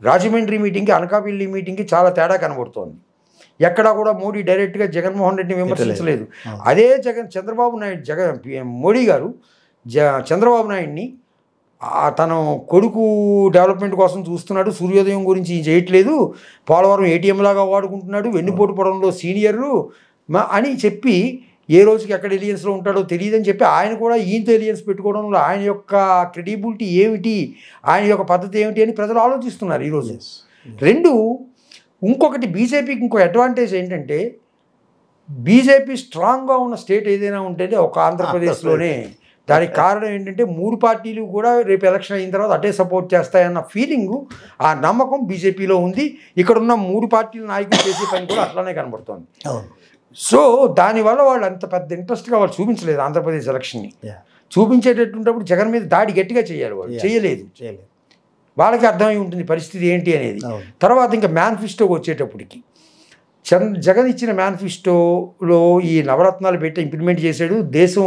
రాజమండ్రి మీటింగ్కి, అనకాపల్లి మీటింగ్కి చాలా తేడా కనబడుతోంది. ఎక్కడా కూడా మోడీ డైరెక్ట్గా జగన్మోహన్ రెడ్డిని విమర్శించలేదు. అదే మోడీ గారు చంద్రబాబు నాయుడిని తను కొడుకు డెవలప్మెంట్ కోసం చూస్తున్నాడు, సూర్యోదయం గురించి చేయట్లేదు, పోలవరం ఏటీఎం లాగా వాడుకుంటున్నాడు, వెన్నుపోటు పొడంలో సీనియర్లు అని చెప్పి ఏ రోజుకి ఎక్కడ ఎలియన్స్లో ఉంటాడో తెలియదని చెప్పి ఆయన కూడా ఈయనతో ఎలియన్స్ పెట్టుకోవడంలో ఆయన యొక్క క్రెడిబిలిటీ ఏమిటి, ఆయన యొక్క పద్ధతి ఏమిటి అని ప్రజలు ఆలోచిస్తున్నారు ఈరోజు. రెండు, ఇంకొకటి బీజేపీకి ఇంకో అడ్వాంటేజ్ ఏంటంటే బీజేపీ స్ట్రాంగ్గా ఉన్న స్టేట్ ఏదైనా ఉంటేనే ఒక ఆంధ్రప్రదేశ్లోనే. దానికి కారణం ఏంటంటే 3 పార్టీలు కూడా రేపు ఎలక్షన్ అయిన తర్వాత అటే సపోర్ట్ చేస్తాయన్న ఫీలింగు, ఆ నమ్మకం బీజేపీలో ఉంది. ఇక్కడ ఉన్న 3 పార్టీల నాయకులు చేసే పని కూడా అట్లానే కనబడుతోంది. సో దానివల్ల వాళ్ళు అంత పెద్ద ఇంట్రెస్ట్గా వాళ్ళు చూపించలేదు ఆంధ్రప్రదేశ్ ఎలక్షన్ని. చూపించేటటువంటిప్పుడు జగన్ మీద దాడి గట్టిగా చేయాలి, వాళ్ళు చేయలేదు. వాళ్ళకి అర్థమై ఉంటుంది పరిస్థితి ఏంటి అనేది. తర్వాత ఇంకా మేనిఫెస్టోకి వచ్చేటప్పటికి జగన్ ఇచ్చిన మేనిఫెస్టోలో ఈ నవరత్నాలు పెట్టి ఇంప్లిమెంట్ చేశాడు. దేశం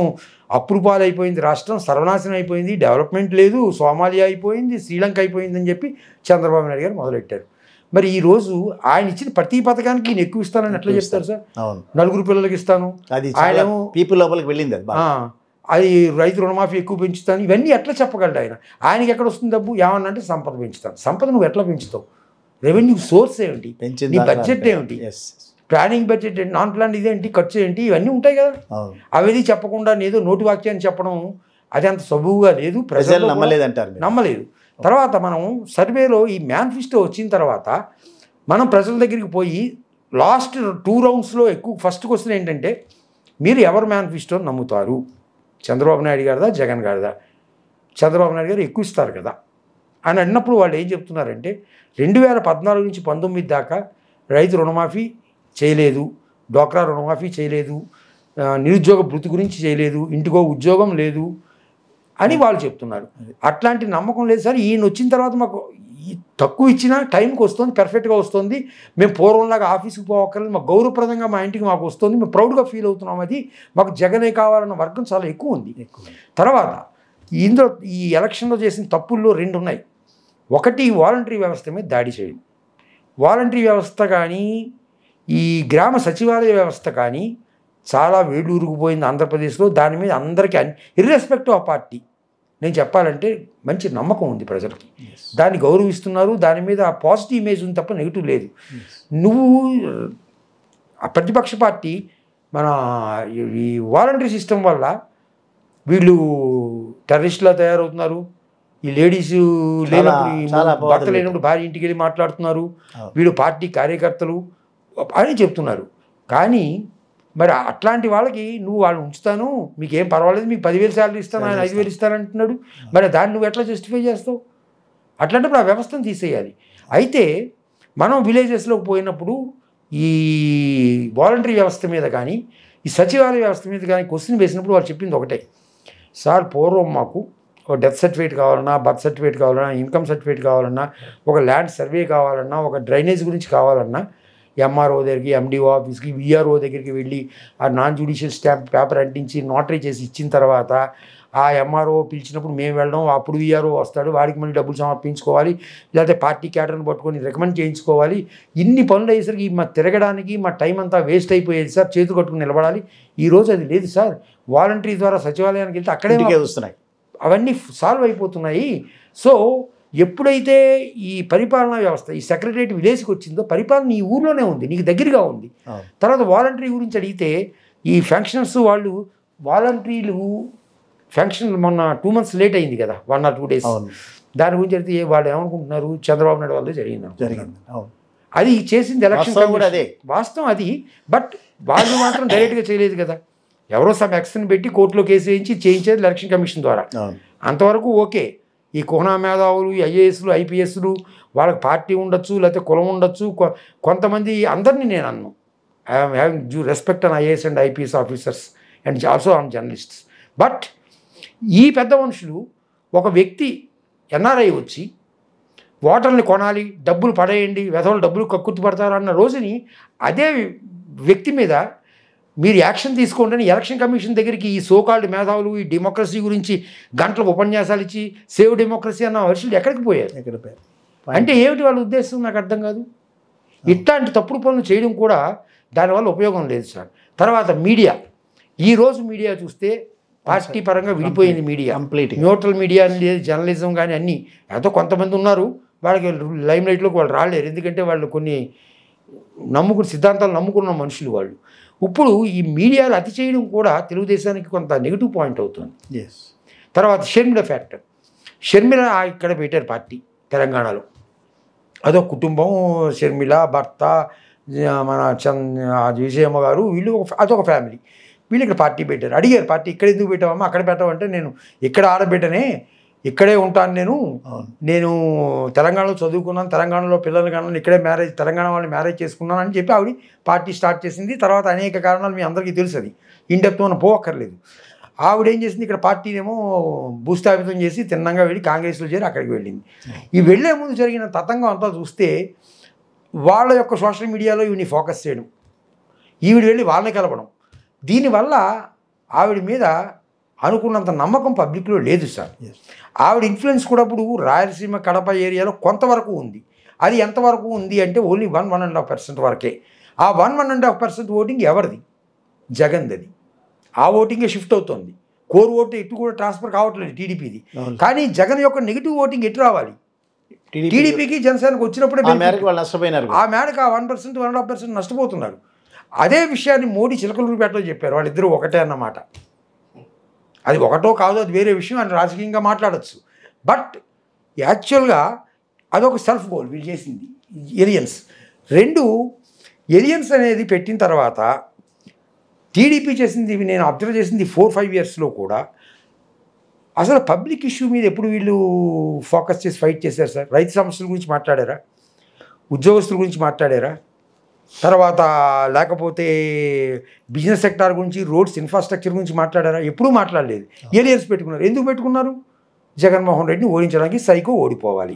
అప్రూపాలు అయిపోయింది, రాష్ట్రం సర్వనాశనం అయిపోయింది, డెవలప్మెంట్ లేదు, సోమాలియా అయిపోయింది, శ్రీలంక అయిపోయిందని చెప్పి చంద్రబాబు నాయుడు గారు మొదలెట్టారు. మరి ఈరోజు ఆయన ఇచ్చిన ప్రతి పథకానికి నేను ఎక్కువ ఇస్తానని ఎట్లా చెప్తారు సార్? 4 పిల్లలకి ఇస్తాను, ఆయన పీపుల్ లోపలికి వెళ్ళింది, అది రైతు రుణమాఫీ ఎక్కువ పెంచుతాను, ఇవన్నీ ఎట్లా చెప్పగలడు ఆయన? ఆయనకి ఎక్కడ వస్తుంది డబ్బు? ఏమన్నా అంటే సంపద పెంచుతాను. సంపద నువ్వు ఎట్లా పెంచుతావు? రెవెన్యూ సోర్స్ ఏమిటి? నీ బడ్జెట్ ఏమిటి? ప్లానింగ్ బడ్జెట్ ఏంటి, నాన్ ప్లాన్ ఇదేంటి, ఖర్చు ఏంటి, ఇవన్నీ ఉంటాయి కదా. అవేది చెప్పకుండా ఏదో నోటి వాక్యాన్ని చెప్పడం అది అంత సబువుగా లేదు, ప్రజలు నమ్మలేదంటారు. నమ్మలేదు. తర్వాత మనం సర్వేలో ఈ మేనిఫెస్టో వచ్చిన తర్వాత మనం ప్రజల దగ్గరికి పోయి లాస్ట్ 2 రౌండ్స్లో ఎక్కువ ఫస్ట్ క్వశ్చన్ ఏంటంటే మీరు ఎవరు మేనిఫెస్టో నమ్ముతారు, చంద్రబాబు నాయుడు గారిదా జగన్ గారిదా? చంద్రబాబు నాయుడు గారు ఎక్కువ ఇస్తారు కదా అని అన్నప్పుడు వాళ్ళు ఏం చెప్తున్నారంటే 2014 నుంచి 19 దాకా రైతు రుణమాఫీ చేయలేదు, డ్వాక్రా రుణమాఫీ చేయలేదు, నిరుద్యోగ భృతి గురించి చేయలేదు, ఇంటికో ఉద్యోగం లేదు అని వాళ్ళు చెప్తున్నారు. అట్లాంటి నమ్మకం లేదు సార్. ఈయన వచ్చిన తర్వాత మాకు తక్కువ ఇచ్చినా టైంకి వస్తుంది, పర్ఫెక్ట్గా వస్తుంది, మేము పూర్వంలాగా ఆఫీస్కి పోవక్కర్లేదు, మాకు గౌరవప్రదంగా మా ఇంటికి మాకు వస్తుంది, మేము ప్రౌడ్గా ఫీల్ అవుతున్నాం. అది మాకు జగనే కావాలన్న వర్గం చాలా ఎక్కువ ఉంది. తర్వాత ఇందులో ఈ ఎలక్షన్లో చేసిన తప్పుల్లో 2 ఉన్నాయి. ఒకటి వాలంటరీ వ్యవస్థ మీద దాడి చేయడం. వాలంటరీ వ్యవస్థ కానీ ఈ గ్రామ సచివాలయ వ్యవస్థ కానీ చాలా వేడూరుకుపోయింది ఆంధ్రప్రదేశ్లో. దాని మీద అందరికీ ఇర్రెస్పెక్టివ్ ఆఫ్ పార్టీ నేను చెప్పాలంటే మంచి నమ్మకం ఉంది ప్రజలకి, దాన్ని గౌరవిస్తున్నారు, దాని మీద పాజిటివ్ ఇమేజ్ ఉంది తప్ప నెగిటివ్ లేదు. నువ్వు ప్రతిపక్ష పార్టీ మన ఈ వాలంటరీ సిస్టమ్ వల్ల వీళ్ళు టెర్రరిస్టులా తయారవుతున్నారు, ఈ లేడీస్ లేనప్పుడు భర్త లేనప్పుడు భార్య ఇంటికి వెళ్ళి మాట్లాడుతున్నారు, వీళ్ళు పార్టీ కార్యకర్తలు అని చెప్తున్నారు. కానీ మరి అట్లాంటి వాళ్ళకి నువ్వు వాళ్ళు ఉంచుతాను, మీకేం పర్వాలేదు, మీకు 10,000 శాలరీ ఇస్తాను, ఆయన 5,000 ఇస్తానంటున్నాడు, మరి దాన్ని నువ్వు ఎట్లా జస్టిఫై చేస్తావు? అట్లాంటప్పుడు ఆ వ్యవస్థను తీసేయాలి. అయితే మనం విలేజెస్లోకి పోయినప్పుడు ఈ వాలంటరీ వ్యవస్థ మీద కానీ ఈ సచివాలయ వ్యవస్థ మీద కానీ క్వశ్చన్ వేసినప్పుడు వాళ్ళు చెప్పింది ఒకటే, సార్ పూర్వం మాకు ఒక డెత్ సర్టిఫికేట్ కావాలన్నా, బర్త్ సర్టిఫికేట్ కావాలన్నా, ఇన్కమ్ సర్టిఫికేట్ కావాలన్నా, ఒక ల్యాండ్ సర్వే కావాలన్నా, ఒక డ్రైనేజ్ గురించి కావాలన్నా ఎంఆర్ఓ దగ్గరికి, ఎండిఓ ఆఫీస్కి, విఆర్ఓ దగ్గరికి వెళ్ళి ఆ నాన్ జ్యుడిషియల్ స్టాంప్ పేపర్ అంటించి నోటరీ చేసి ఇచ్చిన తర్వాత ఆ ఎంఆర్ఓ పిలిచినప్పుడు మేము వెళ్ళడం, అప్పుడు విఆర్ఓ వస్తాడు, వాడికి మళ్ళీ డబ్బులు సమర్పించుకోవాలి, లేకపోతే పార్టీ క్యాడర్ని పట్టుకొని రికమెండ్ చేయించుకోవాలి. ఇన్ని పనులు అయ్యేసరికి మా తిరగడానికి మా టైం అంతా వేస్ట్ అయిపోయేది సార్, చేతులు కట్టుకుని నిలబడాలి. ఈరోజు అది లేదు సార్. వాలంటరీ ద్వారా సచివాలయానికి వెళ్తే అక్కడే వస్తున్నాయి, అవన్నీ సాల్వ్ అయిపోతున్నాయి. సో ఎప్పుడైతే ఈ పరిపాలనా వ్యవస్థ ఈ సెక్రటరియట్ విలేజ్కి వచ్చిందో పరిపాలన ఈ ఊర్లోనే ఉంది, నీకు దగ్గరగా ఉంది. తర్వాత వాలంటరీ గురించి అడిగితే ఈ ఫంక్షన్స్ వాళ్ళు వాలంటరీలు ఫంక్షన్ మొన్న 2 months లేట్ అయింది కదా, 1 or 2 days. దాని గురించి అడిగితే వాళ్ళు ఏమనుకుంటున్నారు, చంద్రబాబు నాయుడు వల్లే జరిగింది. అది చేసింది ఎలక్షన్ కూడా అదే వాస్తవం అది. బట్ వాళ్ళు మాత్రం డైరెక్ట్గా చేయలేదు కదా, ఎవరో సమ్ ఎక్స్ని పెట్టి కోర్టులో కేసు చేయించేది ఎలక్షన్ కమిషన్ ద్వారా. అంతవరకు ఓకే. ఈ కుహనా మేధావులు, ఐఏఎస్లు, ఐపీఎస్లు వాళ్ళకి పార్టీ ఉండొచ్చు, లేకపోతే కులం ఉండొచ్చు, కొంతమంది అందరినీ నేను అన్నాను. I'm having due respect on IAS and IPS officers and also on journalists. But ఈ పెద్ద మనుషులు ఒక వ్యక్తి ఎన్ఆర్ఐ వచ్చి ఓటర్ని కొనాలి, డబ్బులు పడేయండి, వెధవలు డబ్బులు కక్కుర్తి పడతారు అన్న రోజుని అదే వ్యక్తి మీద మీరు యాక్షన్ తీసుకోండి అని ఎలక్షన్ కమిషన్ దగ్గరికి ఈ సోకాల్డ్ మేధావులు ఈ డెమోక్రసీ గురించి గంటలకు ఉపన్యాసాలు ఇచ్చి సేవ్ డెమోక్రసీ అన్న మనుషులు ఎక్కడికి పోయారు? అంటే ఏమిటి వాళ్ళ ఉద్దేశం నాకు అర్థం కాదు. ఇట్లాంటి తప్పుడు పనులు చేయడం కూడా దానివల్ల ఉపయోగం లేదు సార్. తర్వాత మీడియా, ఈరోజు మీడియా చూస్తే పార్టీ పరంగా విడిపోయింది మీడియా, న్యూట్రల్ మీడియా లేదు, జర్నలిజం కానీ అన్నీ. ఎంతో కొంతమంది ఉన్నారు, వాళ్ళకి లైమ్ లైట్లోకి వాళ్ళు రాలేరు, ఎందుకంటే వాళ్ళు కొన్ని సిద్ధాంతాలు నమ్ముకున్న మనుషులు వాళ్ళు. ఇప్పుడు ఈ మీడియాలు అతి చేయడం కూడా తెలుగుదేశానికి కొంత నెగిటివ్ పాయింట్ అవుతుంది. తర్వాత షర్మిల ఫ్యాక్టర్, షర్మిల ఇక్కడ పెట్టారు పార్టీ తెలంగాణలో, అదొక కుటుంబం, షర్మిల భర్త మన విజయమ్మ గారు, వీళ్ళు అదొక ఫ్యామిలీ, వీళ్ళు ఇక్కడ పార్టీ పెట్టారు. అడిగారు పార్టీ ఇక్కడ ఎందుకు పెట్టావమ్మా, అక్కడ పెట్టామంటే నేను ఇక్కడ ఆడబిడ్డనే, ఇక్కడే ఉంటాను, నేను తెలంగాణలో చదువుకున్నాను, తెలంగాణలో పిల్లలు కన్నాను, ఇక్కడే తెలంగాణ వాళ్ళని మ్యారేజ్ చేసుకున్నాను అని చెప్పి ఆవిడ పార్టీ స్టార్ట్ చేసింది. తర్వాత అనేక కారణాలు మీ అందరికీ తెలుసు, అది ఇన్డెప్త్ మనం పోవక్కర్లేదు. ఆవిడ ఏం చేసింది, ఇక్కడ పార్టీనేమో భూస్థాపితం చేసి తిన్నంగా వెళ్ళి కాంగ్రెస్లో చేరి అక్కడికి వెళ్ళింది. ఈ వెళ్లే ముందు జరిగిన తతంగం అంతా చూస్తే వాళ్ళ యొక్క సోషల్ మీడియాలో ఈవిని ఫోకస్ చేయడం, ఈవిడ వెళ్ళి వాళ్ళని కలపడం, దీనివల్ల ఆవిడ మీద అనుకున్నంత నమ్మకం పబ్లిక్లో లేదు సార్. ఆవిడ ఇన్ఫ్లుయెన్స్ కూడా ఇప్పుడు రాయలసీమ కడప ఏరియాలో కొంతవరకు ఉంది. అది ఎంతవరకు ఉంది అంటే ఓన్లీ 1.5% వరకే. ఆ 1.5% ఓటింగ్ ఎవరిది? జగన్ది. ఆ ఓటింగే షిఫ్ట్ అవుతుంది. కోర్ ఓటు ఎటు కూడా ట్రాన్స్ఫర్ కావట్లేదు టీడీపీది. కానీ జగన్ యొక్క నెగిటివ్ ఓటింగ్ ఎటు రావాలి? టీడీపీకి జనసేనకు వచ్చినప్పుడే ఆ మేరకు 1% 1.5% నష్టపోతున్నారు. అదే విషయాన్ని మోడీ చిలకలూరిపేటలో చెప్పారు, వాళ్ళిద్దరూ ఒకటే అన్నమాట. అది ఒకటో కాదో అది వేరే విషయం, అని రాజకీయంగా మాట్లాడచ్చు. బట్ యాక్చువల్గా అదొక సెల్ఫ్ గోల్ వీళ్ళు చేసింది ఎలియన్స్. రెండు, ఎలియన్స్ అనేది పెట్టిన తర్వాత టీడీపీ చేసింది, నేను అబ్జర్వ్ చేసింది 4-5 ఇయర్స్లో కూడా అసలు పబ్లిక్ ఇష్యూ మీద ఎప్పుడు వీళ్ళు ఫోకస్ చేసి ఫైట్ చేశారు సార్? రైతు సమస్యల గురించి మాట్లాడారా? ఉద్యోగస్తుల గురించి మాట్లాడారా? తర్వాత లేకపోతే బిజినెస్ సెక్టార్ గురించి, రోడ్స్ ఇన్ఫ్రాస్ట్రక్చర్ గురించి మాట్లాడారా? ఎప్పుడూ మాట్లాడలేదు. ఎలియన్స్ పెట్టుకున్నారు. ఎందుకు పెట్టుకున్నారు? జగన్మోహన్ రెడ్డిని ఓడించడానికి సైకో ఓడిపోవాలి,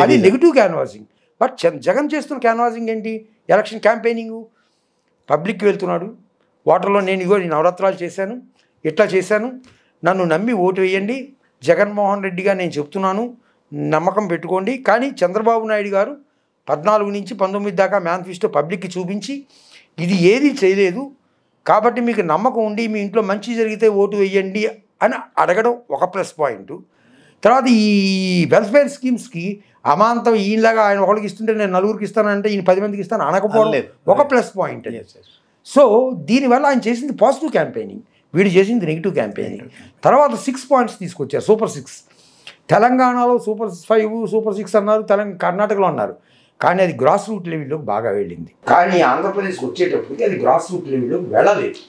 అది నెగిటివ్ క్యాన్వాసింగ్. బట్ జగన్ చేస్తున్న క్యాన్వాసింగ్ ఏంటి? Election campaigning. పబ్లిక్కి వెళ్తున్నాడు, వాటర్లో నేను ఇగో ఈ నవరత్నాలు చేశాను, ఇట్లా చేశాను, నన్ను నమ్మి ఓటు వేయండి, జగన్మోహన్ రెడ్డిగా నేను చెప్తున్నాను, నమ్మకం పెట్టుకోండి. కానీ చంద్రబాబు నాయుడు గారు 14 నుంచి 19 దాకా మేనిఫెస్టో పబ్లిక్కి చూపించి ఇది ఏది చేయలేదు, కాబట్టి మీకు నమ్మకం ఉండి మీ ఇంట్లో మంచి జరిగితే ఓటు వేయండి అని అడగడం ఒక ప్లస్ పాయింట్. తర్వాత ఈ వెల్ఫేర్ స్కీమ్స్కి అమాంతం ఈయనలాగా ఆయన ఒకరికి ఇస్తుంటే నేను 4గురికి ఇస్తానంటే ఈయన 10 మందికి ఇస్తాను అనకపోవడం ఒక ప్లస్ పాయింట్. సో దీనివల్ల ఆయన చేసింది పాజిటివ్ క్యాంపెయినింగ్, వీడు చేసింది నెగిటివ్ క్యాంపెయినింగ్. తర్వాత 6 పాయింట్స్ తీసుకొచ్చారు, సూపర్ 6. తెలంగాణలో సూపర్ 5, సూపర్ 6 అన్నారు, కర్ణాటకలో అన్నారు, కానీ అది గ్రాస్ రూట్ లెవెల్లోకి బాగా వెళ్ళింది. కానీ ఆంధ్రప్రదేశ్కి వచ్చేటప్పటికి అది గ్రాస్ రూట్ లెవెల్లోకి వెళ్ళలేదు,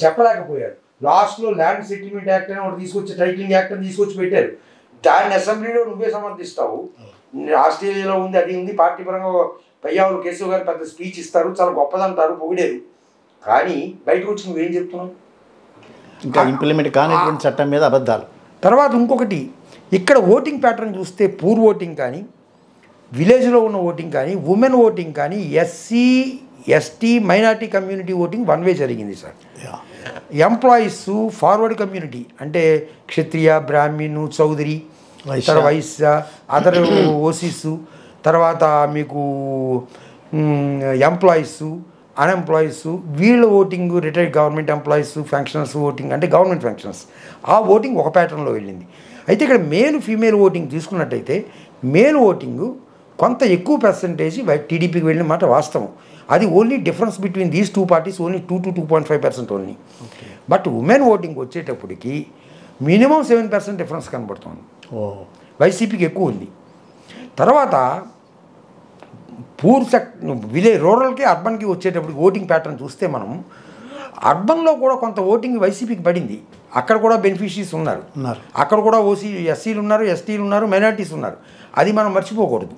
చెప్పలేకపోయారు. లాస్ట్లో ల్యాండ్ సెటిల్మెంట్ యాక్ట్ అని ఒకటి తీసుకొచ్చి, టైటిలింగ్ యాక్ట్ అని తీసుకొచ్చి పెట్టారు. దాన్ని అసెంబ్లీలో నువ్వే సమర్థిస్తావు, ఆస్ట్రేలియాలో ఉంది, అది ఉంది, పార్టీ పరంగా పయ్యావులు కేశవ్ గారు పెద్ద స్పీచ్ ఇస్తారు, చాలా గొప్పదంటారు, పొగిడేరు. కానీ బయటకు వచ్చి నువ్వేం చెప్తున్నావు? ఇంకా ఇంప్లిమెంట్ కానిటువంటి చట్టం మీద అబద్ధాలు. తర్వాత ఇంకొకటి, ఇక్కడ ఓటింగ్ ప్యాటర్న్ చూస్తే పూర్ ఓటింగ్ కానీ, విలేజ్లో ఉన్న ఓటింగ్ కానీ, ఉమెన్ ఓటింగ్ కానీ, SC ST minority community voting one way జరిగింది సార్. ఎంప్లాయీస్ ఫార్వర్డ్ కమ్యూనిటీ అంటే క్షత్రియ, బ్రాహ్మణు, చౌదరి, వైశ్య, అదర్ ఓసీస్, తర్వాత మీకు ఎంప్లాయీస్, అన్ఎంప్లాయీస్, వీళ్ళ ఓటింగ్, retired government employees, pensioners voting అంటే గవర్నమెంట్ ఫంక్షనర్స్, ఆ ఓటింగ్ ఒక ప్యాటర్న్లో వెళ్ళింది. అయితే ఇక్కడ మేల్ ఫీమేల్ ఓటింగ్ తీసుకున్నట్టయితే మేల్ ఓటింగ్ కొంత ఎక్కువ పర్సంటేజ్ టీడీపీకి వెళ్ళిన మాట వాస్తవం. అది only difference between these 2 parties only 2 to 2.5% only. But women voting వచ్చేటప్పటికి మినిమం 7% డిఫరెన్స్ కనబడుతుంది, వైసీపీకి ఎక్కువ ఉంది. తర్వాత విలేజ్, రూరల్కి అర్బన్కి వచ్చేటప్పటికి ఓటింగ్ ప్యాటర్న్ చూస్తే మనం అర్బన్లో కూడా కొంత ఓటింగ్ వైసీపీకి పడింది, అక్కడ కూడా బెనిఫిషరీస్ ఉన్నారు, అక్కడ కూడా ఎస్సీలు ఉన్నారు, ఎస్టీలు ఉన్నారు, మైనారిటీస్ ఉన్నారు, అది మనం మర్చిపోకూడదు.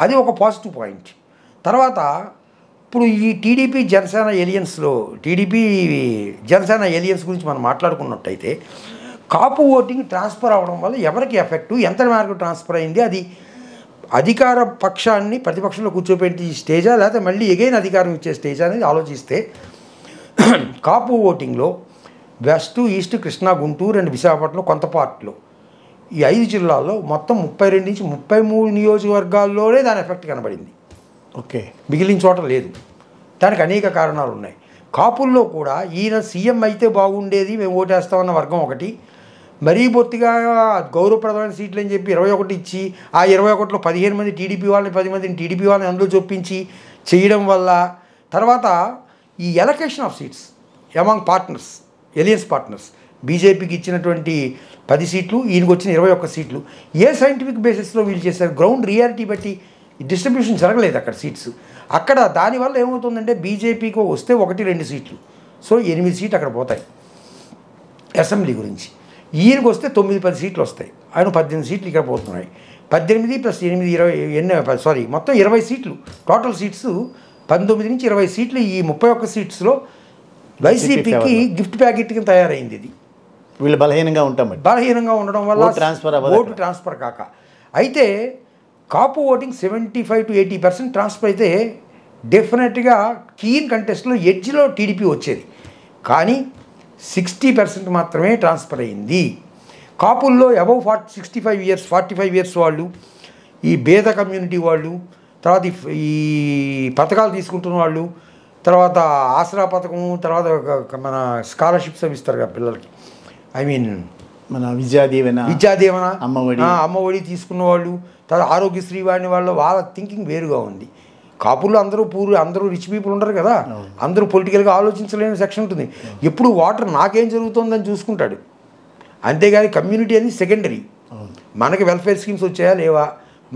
అది ఒక పాజిటివ్ పాయింట్. తర్వాత ఇప్పుడు ఈ టీడీపీ జనసేన ఎలియన్స్ గురించి మనం మాట్లాడుకున్నట్టయితే కాపు ఓటింగ్ ట్రాన్స్ఫర్ అవ్వడం వల్ల ఎవరికి ఎఫెక్టు, ఎంత మేరకు ట్రాన్స్ఫర్ అయింది, అది అధికార పక్షాన్ని ప్రతిపక్షంలో కూర్చోబెట్టి స్టేజా లేకపోతే మళ్ళీ ఎగైన్ అధికారం ఇచ్చే స్టేజా అనేది ఆలోచిస్తే కాపు ఓటింగ్లో west, east, Krishna, Guntur and Visakhapatnam కొంత పార్ట్లో ఈ 5 జిల్లాల్లో మొత్తం 32 నుంచి 33 నియోజకవర్గాల్లోనే దాని ఎఫెక్ట్ కనబడింది. మిగిలిన చోట లేదు. దానికి అనేక కారణాలు ఉన్నాయి. కాపుల్లో కూడా ఈయన సీఎం అయితే బాగుండేది, మేము ఓటేస్తామన్న వర్గం ఒకటి, మరీ బొత్తిగా గౌరవప్రదమైన సీట్లు అని చెప్పి 21 ఇచ్చి ఆ 21లో 15 మంది టీడీపీ వాళ్ళని, 10 మందిని టీడీపీ వాళ్ళని అందులో చొప్పించి చేయడం వల్ల, తర్వాత ఈ allocation of seats among partners, alliance partners, బీజేపీకి ఇచ్చినటువంటి 10 సీట్లు, ఈయనకు వచ్చిన 21 సీట్లు ఏ సైంటిఫిక్ బేసిస్లో వీళ్ళు చేశారు? గ్రౌండ్ రియాలిటీ బట్టి డిస్ట్రిబ్యూషన్ జరగలేదు అక్కడ సీట్స్. అక్కడ దానివల్ల ఏమవుతుందంటే బీజేపీకి వస్తే 1-2 సీట్లు, సో 8 సీట్లు అక్కడ పోతాయి అసెంబ్లీ గురించి. ఈయనకు వస్తే 9-10 సీట్లు వస్తాయి, ఆయన 18 సీట్లు ఇక్కడ పోతున్నాయి. 18 + 8 మొత్తం 20 సీట్లు టోటల్ సీట్స్. 19 నుంచి 20 సీట్లు ఈ 31 సీట్స్లో వైసీపీకి గిఫ్ట్ ప్యాకెట్ కింద తయారైంది. ఇది వీళ్ళు బలహీనంగా ఉండడం వల్ల ఓటు ట్రాన్స్ఫర్ కాక. అయితే కాపు ఓటింగ్ 75 to 80% ట్రాన్స్ఫర్ అయితే డెఫినెట్గా కీన్ కంటెస్ట్లో ఎడ్జ్లో టీడీపీ వచ్చేది, కానీ 60% మాత్రమే ట్రాన్స్ఫర్ అయింది. కాపుల్లో అబవ్ 65 ఇయర్స్ 45 ఇయర్స్ వాళ్ళు, ఈ పేద కమ్యూనిటీ వాళ్ళు, తర్వాత ఈ పథకాలు తీసుకుంటున్న వాళ్ళు, తర్వాత ఆసరా పథకం, తర్వాత మన స్కాలర్షిప్స్ అవి ఇస్తారు కదా పిల్లలకి, మన విద్యాదీవెన, అమ్మఒడి తీసుకున్న వాళ్ళు, తర్వాత ఆరోగ్యశ్రీ వాడిని వాళ్ళ థింకింగ్ వేరుగా ఉంది. కాపుల్లో అందరూ రిచ్ పీపుల్ ఉండరు కదా, అందరూ పొలిటికల్గా ఆలోచించలేని సెక్షన్ ఉంటుంది. ఎప్పుడు వాటర్ నాకేం జరుగుతుందని చూసుకుంటాడు, అంతేగాని కమ్యూనిటీ అనేది సెకండరీ. మనకి వెల్ఫేర్ స్కీమ్స్ వచ్చాయా లేవా,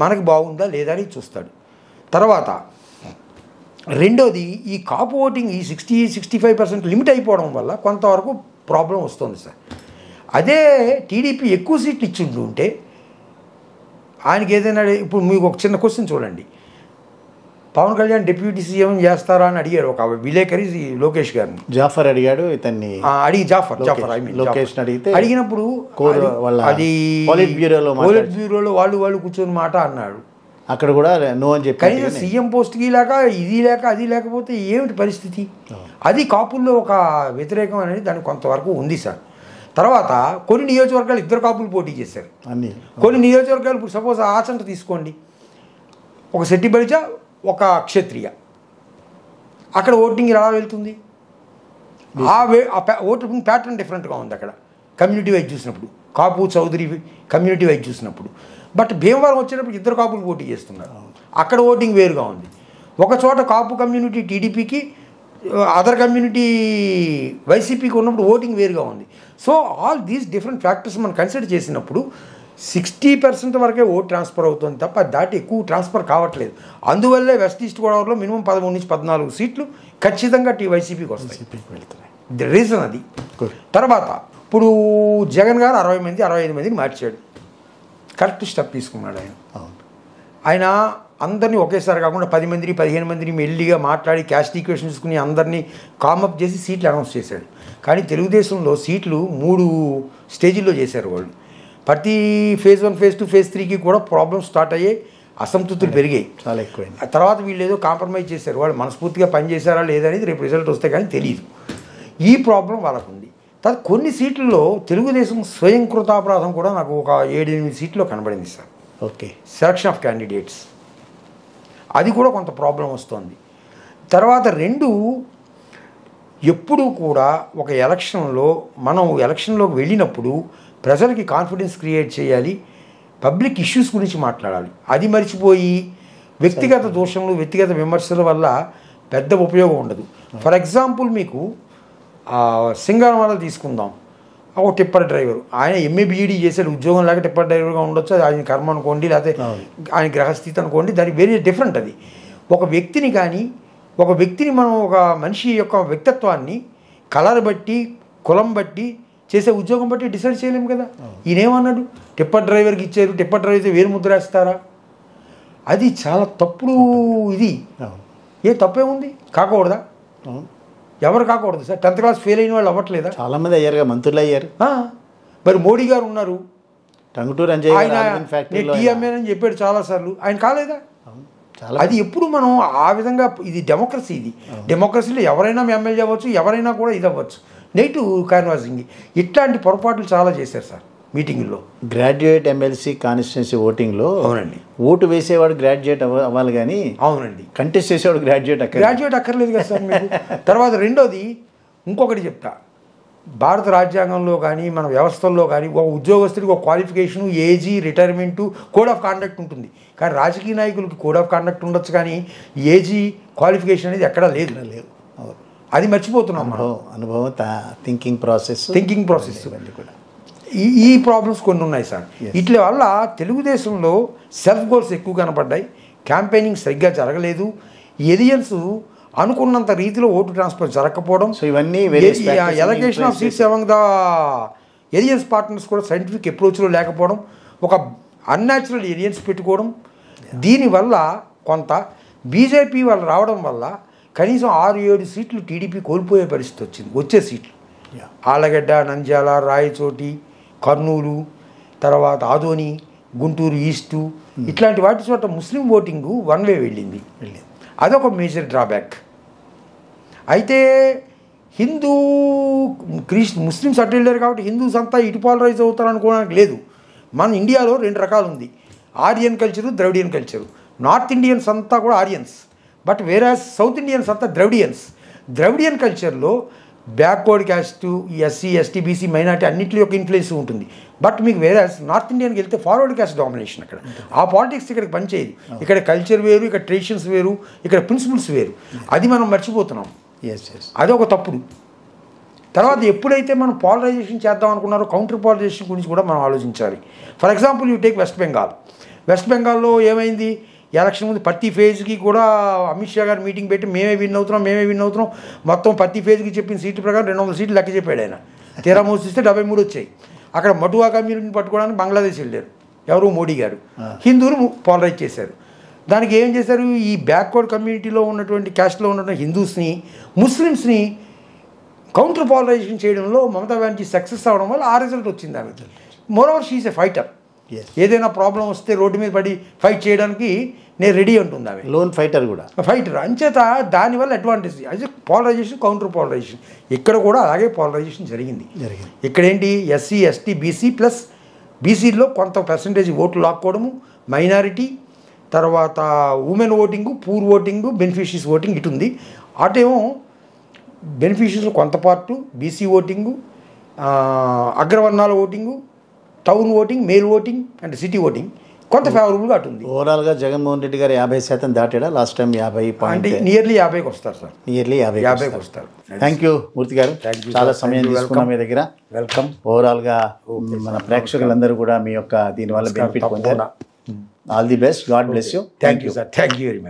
మనకి బాగుందా లేదా అని చూస్తాడు. తర్వాత రెండోది, ఈ కాపు ఓటింగ్ ఈ 60-65% లిమిట్ అయిపోవడం వల్ల కొంతవరకు ప్రాబ్లం వస్తుంది సార్. అదే టీడీపీ ఎక్కువ సీట్లు ఇచ్చింటుంటే ఆయనకి ఏదైనా, ఇప్పుడు మీకు ఒక చిన్న క్వశ్చన్ చూడండి, పవన్ కళ్యాణ్ డిప్యూటీ సీఎం చేస్తారా అని అడిగారు ఒక విలేకరి లోకేష్ గారిని. జాఫర్ అడిగాడు, ఇతన్ని అడిగి జాఫర్ లోకేష్ అడిగితే అడిగినప్పుడు అది పోలిట్ బ్యూరోలో వాళ్ళు కూర్చొని మాట అన్నాడు. అక్కడ కూడా నో అని చెప్పి, కనీసం సీఎం పోస్ట్కి లేక ఇది లేక అది లేకపోతే ఏమిటి పరిస్థితి? అది కాపుల్లో ఒక వ్యతిరేకం అనేది దానికి కొంతవరకు ఉంది సార్. తర్వాత కొన్ని నియోజకవర్గాలు 2 కాపులు పోటీ చేశారు. కొన్ని నియోజకవర్గాలు ఇప్పుడు సపోజ్ ఆచంట తీసుకోండి, ఒక శెట్టి బలిజ ఒక క్షత్రియ, అక్కడ ఓటింగ్ ఎలా వెళ్తుంది? ఓటింగ్ ప్యాటర్న్ డిఫరెంట్గా ఉంది అక్కడ కమ్యూనిటీ వైజ్ చూసినప్పుడు, కాపు చౌదరి కమ్యూనిటీ వైజ్ చూసినప్పుడు. బట్ భీమవరం వచ్చేటప్పుడు 2 కాపులు పోటీ చేస్తున్నారు, అక్కడ ఓటింగ్ వేరుగా ఉంది. ఒక చోట కాపు కమ్యూనిటీ టీడీపీకి, అదర్ కమ్యూనిటీ వైసీపీకి ఉన్నప్పుడు ఓటింగ్ వేరుగా ఉంది. So all these different factors మనం కన్సిడర్ చేసినప్పుడు 60% వరకే ఓట్ ట్రాన్స్ఫర్ అవుతుంది తప్ప దాటి ఎక్కువ ట్రాన్స్ఫర్ కావట్లేదు. అందువల్లే వెస్ట్ ఈస్ట్ గోదావరిలో మినిమం 13-14 సీట్లు ఖచ్చితంగా వైసీపీకి వస్తాయి. ది రీజన్ అది. తర్వాత ఇప్పుడు జగన్ గారు 65 మందిని మార్చాడు, కరెక్ట్ స్టెప్ తీసుకున్నాడు ఆయన. అందరినీ ఒకేసారి కాకుండా 10 మందిని 15 మందిని మెల్లిగా మాట్లాడి క్యాస్ట్ ఈక్వేషన్ చూసుకుని అందరినీ కామప్ చేసి సీట్లు అనౌన్స్ చేశాడు. కానీ తెలుగుదేశంలో సీట్లు 3 స్టేజీల్లో చేశారు వాళ్ళు. ప్రతి ఫేజ్ 1, ఫేజ్ 2, ఫేజ్ 3కి కూడా ప్రాబ్లమ్స్ స్టార్ట్ అయ్యాయి, అసంతృప్తులు పెరిగాయి, చాలా ఎక్కువైంది. తర్వాత వీళ్ళు ఏదో కాంప్రమైజ్ చేశారు, వాళ్ళు మనస్ఫూర్తిగా పనిచేశారా లేదనేది రేపు రిజల్ట్ వస్తే కానీ తెలియదు. ఈ ప్రాబ్లం వాళ్ళకు ఉంది. తర్వాత కొన్ని సీట్లలో తెలుగుదేశం స్వయం కృతాపరాధం కూడా నాకు ఒక 7-8 సీట్లో కనబడింది sir. Okay, selection of candidates అది కూడా కొంత ప్రాబ్లం వస్తుంది. తర్వాత 2, ఎప్పుడూ కూడా ఒక ఎలక్షన్లో మనం ఎలక్షన్లోకి వెళ్ళినప్పుడు ప్రజలకి కాన్ఫిడెన్స్ క్రియేట్ చేయాలి, పబ్లిక్ ఇష్యూస్ గురించి మాట్లాడాలి. అది మర్చిపోయి వ్యక్తిగత దోషములు, వ్యక్తిగత విమర్శల వల్ల పెద్ద ఉపయోగం ఉండదు. ఫర్ ఎగ్జాంపుల్ మీకు సింగరమల తీసుకుందాం, ఒక టిప్పర్ డ్రైవర్, ఆయన ఎంఏ బీఈడీ చేశాడు, ఉద్యోగం లేక టిప్పర్ డ్రైవర్గా ఉండొచ్చు, అది ఆయన కర్మ అనుకోండి, లేకపోతే ఆయన గ్రహస్థితి అనుకోండి, దానికి వెరీ డిఫరెంట్. అది ఒక వ్యక్తిని కానీ ఒక వ్యక్తిని మనం ఒక మనిషి యొక్క వ్యక్తిత్వాన్ని కలర్ బట్టి, కులం బట్టి, చేసే ఉద్యోగం బట్టి డిసైడ్ చేయలేము కదా. ఈయనేమన్నాడు, టిప్పర్ డ్రైవర్కి ఇచ్చారు, టిప్పర్ డ్రైవర్ అయితే వేరు ముద్ర వేస్తారా? అది చాలా తప్పుడు. ఇది ఏ తప్పేముంది, కాకూడదా? ఎవరు కాకూడదు సార్? 10th క్లాస్ ఫెయిల్ అయిన వాళ్ళు అవ్వట్లేదా? చాలామంది అయ్యారుగా, మంత్రులు అయ్యారు. మరి మోడీ గారు ఉన్నారు, టంగుటూరు ఆయన టీఎంఏ అని చెప్పాడు చాలాసార్లు, ఆయన కాలేదా? అది ఎప్పుడు మనం ఆ విధంగా, ఇది డెమోక్రసీ. ఇది డెమోక్రసీలో ఎవరైనా ఎమ్మెల్యే అవ్వచ్చు, ఎవరైనా కూడా ఇది అవ్వచ్చు. నెగిటివ్ కాన్వాసింగ్, ఇట్లాంటి పొరపాట్లు చాలా చేశారు సార్ మీటింగుల్లో. గ్రాడ్యుయేట్ ఎమ్మెల్సీ కాన్స్టిట్యున్సీ ఓటింగ్లో అవునండి, ఓటు వేసేవాడు గ్రాడ్యుయేట్ అవ్వాలి కానీ, అవునండి, కంటెస్ట్ చేసేవాడు గ్రాడ్యుయేట్ అక్కర్లేదు కదా సార్ మీకు. తర్వాత రెండోది ఇంకొకటి చెప్తా, భారత రాజ్యాంగంలో కానీ మన వ్యవస్థల్లో కానీ ఒక ఉద్యోగస్తుడికి ఒక qualification, age, retirement, code of conduct ఉంటుంది. కానీ రాజకీయ నాయకులకి కోడ్ ఆఫ్ కాండక్ట్ ఉండొచ్చు, కానీ ఏజీ క్వాలిఫికేషన్ అనేది ఎక్కడా లేదు. అది మర్చిపోతున్నాం మనం. అనుభవం, థింకింగ్ ప్రాసెస్ ఇవన్నీ కూడా ఈ ప్రాబ్లమ్స్ కొన్ని ఉన్నాయి సార్. ఇట్ల వల్ల తెలుగుదేశంలో సెల్ఫ్ గోల్స్ ఎక్కువ కనపడ్డాయి, క్యాంపెయినింగ్ సరిగ్గా జరగలేదు, ఎలియన్స్ అనుకున్నంత రీతిలో ఓటు ట్రాన్స్ఫర్ జరగకపోవడం, సో ఇవన్నీ allocation of seats among the alliance partners కూడా సైంటిఫిక్ అప్రోచ్లో లేకపోవడం, ఒక అన్యాచురల్ ఎలియన్స్ పెట్టుకోవడం, దీనివల్ల కొంత బీజేపీ వాళ్ళు రావడం వల్ల కనీసం 6-7 సీట్లు టీడీపీ కోల్పోయే పరిస్థితి వచ్చింది. వచ్చే సీట్లు ఆళ్లగడ్డ, నంద్యాల, రాయచోటి, కర్నూలు, తర్వాత ఆదోని, గుంటూరు ఈస్టు, ఇట్లాంటి వాటి చోట ముస్లిం ఓటింగు వన్ వే వెళ్ళింది. అదొక మేజర్ డ్రాబ్యాక్. అయితే ముస్లిమ్స్ అటు వెళ్ళారు కాబట్టి హిందూస్ అంతా ఇటు పాలరైజ్ అవుతారు అనుకోవడానికి లేదు. మన ఇండియాలో 2 రకాలు ఉంది, Aryan culture, Dravidian culture. North Indians అంతా కూడా ఆర్యన్స్, బట్ వేరే సౌత్ ఇండియన్స్ అంతా ద్రవిడియన్స్. ద్రవిడియన్ కల్చర్లో backward caste SC ST BC minority అన్నింటి యొక్క ఇన్ఫ్లుయెన్స్ ఉంటుంది. బట్ మీకు వేరే నార్త్ ఇండియన్కి వెళ్తే ఫార్వర్డ్ క్యాస్ట్ డామినేషన్ అక్కడ. ఆ పాలిటిక్స్ ఇక్కడ పనిచేయదు. ఇక్కడ కల్చర్ వేరు, ఇక్కడ ట్రెడిషన్స్ వేరు, ఇక్కడ ప్రిన్సిపల్స్ వేరు. అది మనం మర్చిపోతున్నాం. అది ఒక తప్పుడు. తర్వాత ఎప్పుడైతే మనం పాలరైజేషన్ చేద్దాం అనుకున్నారో కౌంటర్ పాలరైజేషన్ గురించి కూడా మనం ఆలోచించాలి. For example you take west Bengal. West బెంగాల్లో ఏమైంది, ఎలక్షన్ ముందు ప్రతి ఫేజ్కి కూడా అమిత్ షా గారు మీటింగ్ పెట్టి మేమే విన్ అవుతున్నాం మొత్తం ప్రతి ఫేజ్కి చెప్పిన సీట్ల ప్రకారం 200 సీట్లు లెక్క చెప్పాడు ఆయన. తీరా మోసిస్తే 73 వచ్చాయి. అక్కడ మటువా కమ్యూనిటీని పట్టుకోవడానికి బంగ్లాదేశ్ వెళ్ళారు ఎవరు, మోడీ గారు. హిందువులు పాలరైజ్ చేశారు. దానికి ఏం చేశారు, ఈ బ్యాక్వర్డ్ కమ్యూనిటీలో ఉన్నటువంటి క్యాస్ట్లో ఉన్నటువంటి హిందూస్ని ముస్లిమ్స్ని కౌంటర్ పాలరైజేషన్ చేయడంలో మమతా బెనర్జీ సక్సెస్ అవ్వడం వల్ల ఆ రిజల్ట్ వచ్చింది ఆమె. Moreover she is a fighter. ఏదైనా ప్రాబ్లం వస్తే రోడ్డు మీద పడి ఫైట్ చేయడానికి నేను రెడీ అంటుంది ఆమె. లోన్ ఫైటర్ కూడా ఫైటర్ అంచేత దానివల్ల అడ్వాంటేజ్ అది పాలరైజేషన్, కౌంటర్ పాలరైజేషన్. ఇక్కడ కూడా అలాగే పాలరైజేషన్ జరిగింది. ఇక్కడ ఏంటి, ఎస్సీ ఎస్టీ బీసీ ప్లస్ బీసీలో కొంత పర్సంటేజ్ ఓట్లు లాక్కోవడము, మైనారిటీ, తర్వాత women voting, poor voting, beneficiaries voting ఇటు ఉంది. అటేమో బెనిఫిషరీస్ కొంత పార్టు, బీసీ ఓటింగు, అగ్రవర్ణాల voting, town voting, male voting and city voting కొంత ఫేవరబుల్గా అటుంది. ఓవరాల్గా జగన్మోహన్ రెడ్డి గారు 50% దాటాడా? లాస్ట్ టైం 50 అంటే నియర్లీ 50కి వస్తారు సార్. నియర్లీ 50కి వస్తారు. థ్యాంక్ యూ మూర్తి గారు, చాలా సమయం తీసుకున్నాం మీ దగ్గర. వెల్కమ్. ఓవరాల్గా మన ప్రేక్షకులందరూ కూడా మీ యొక్క దీనివల్ల బెనిఫిట్ పొందారు. All the best, God bless you. Thank you sir. Thank you very much.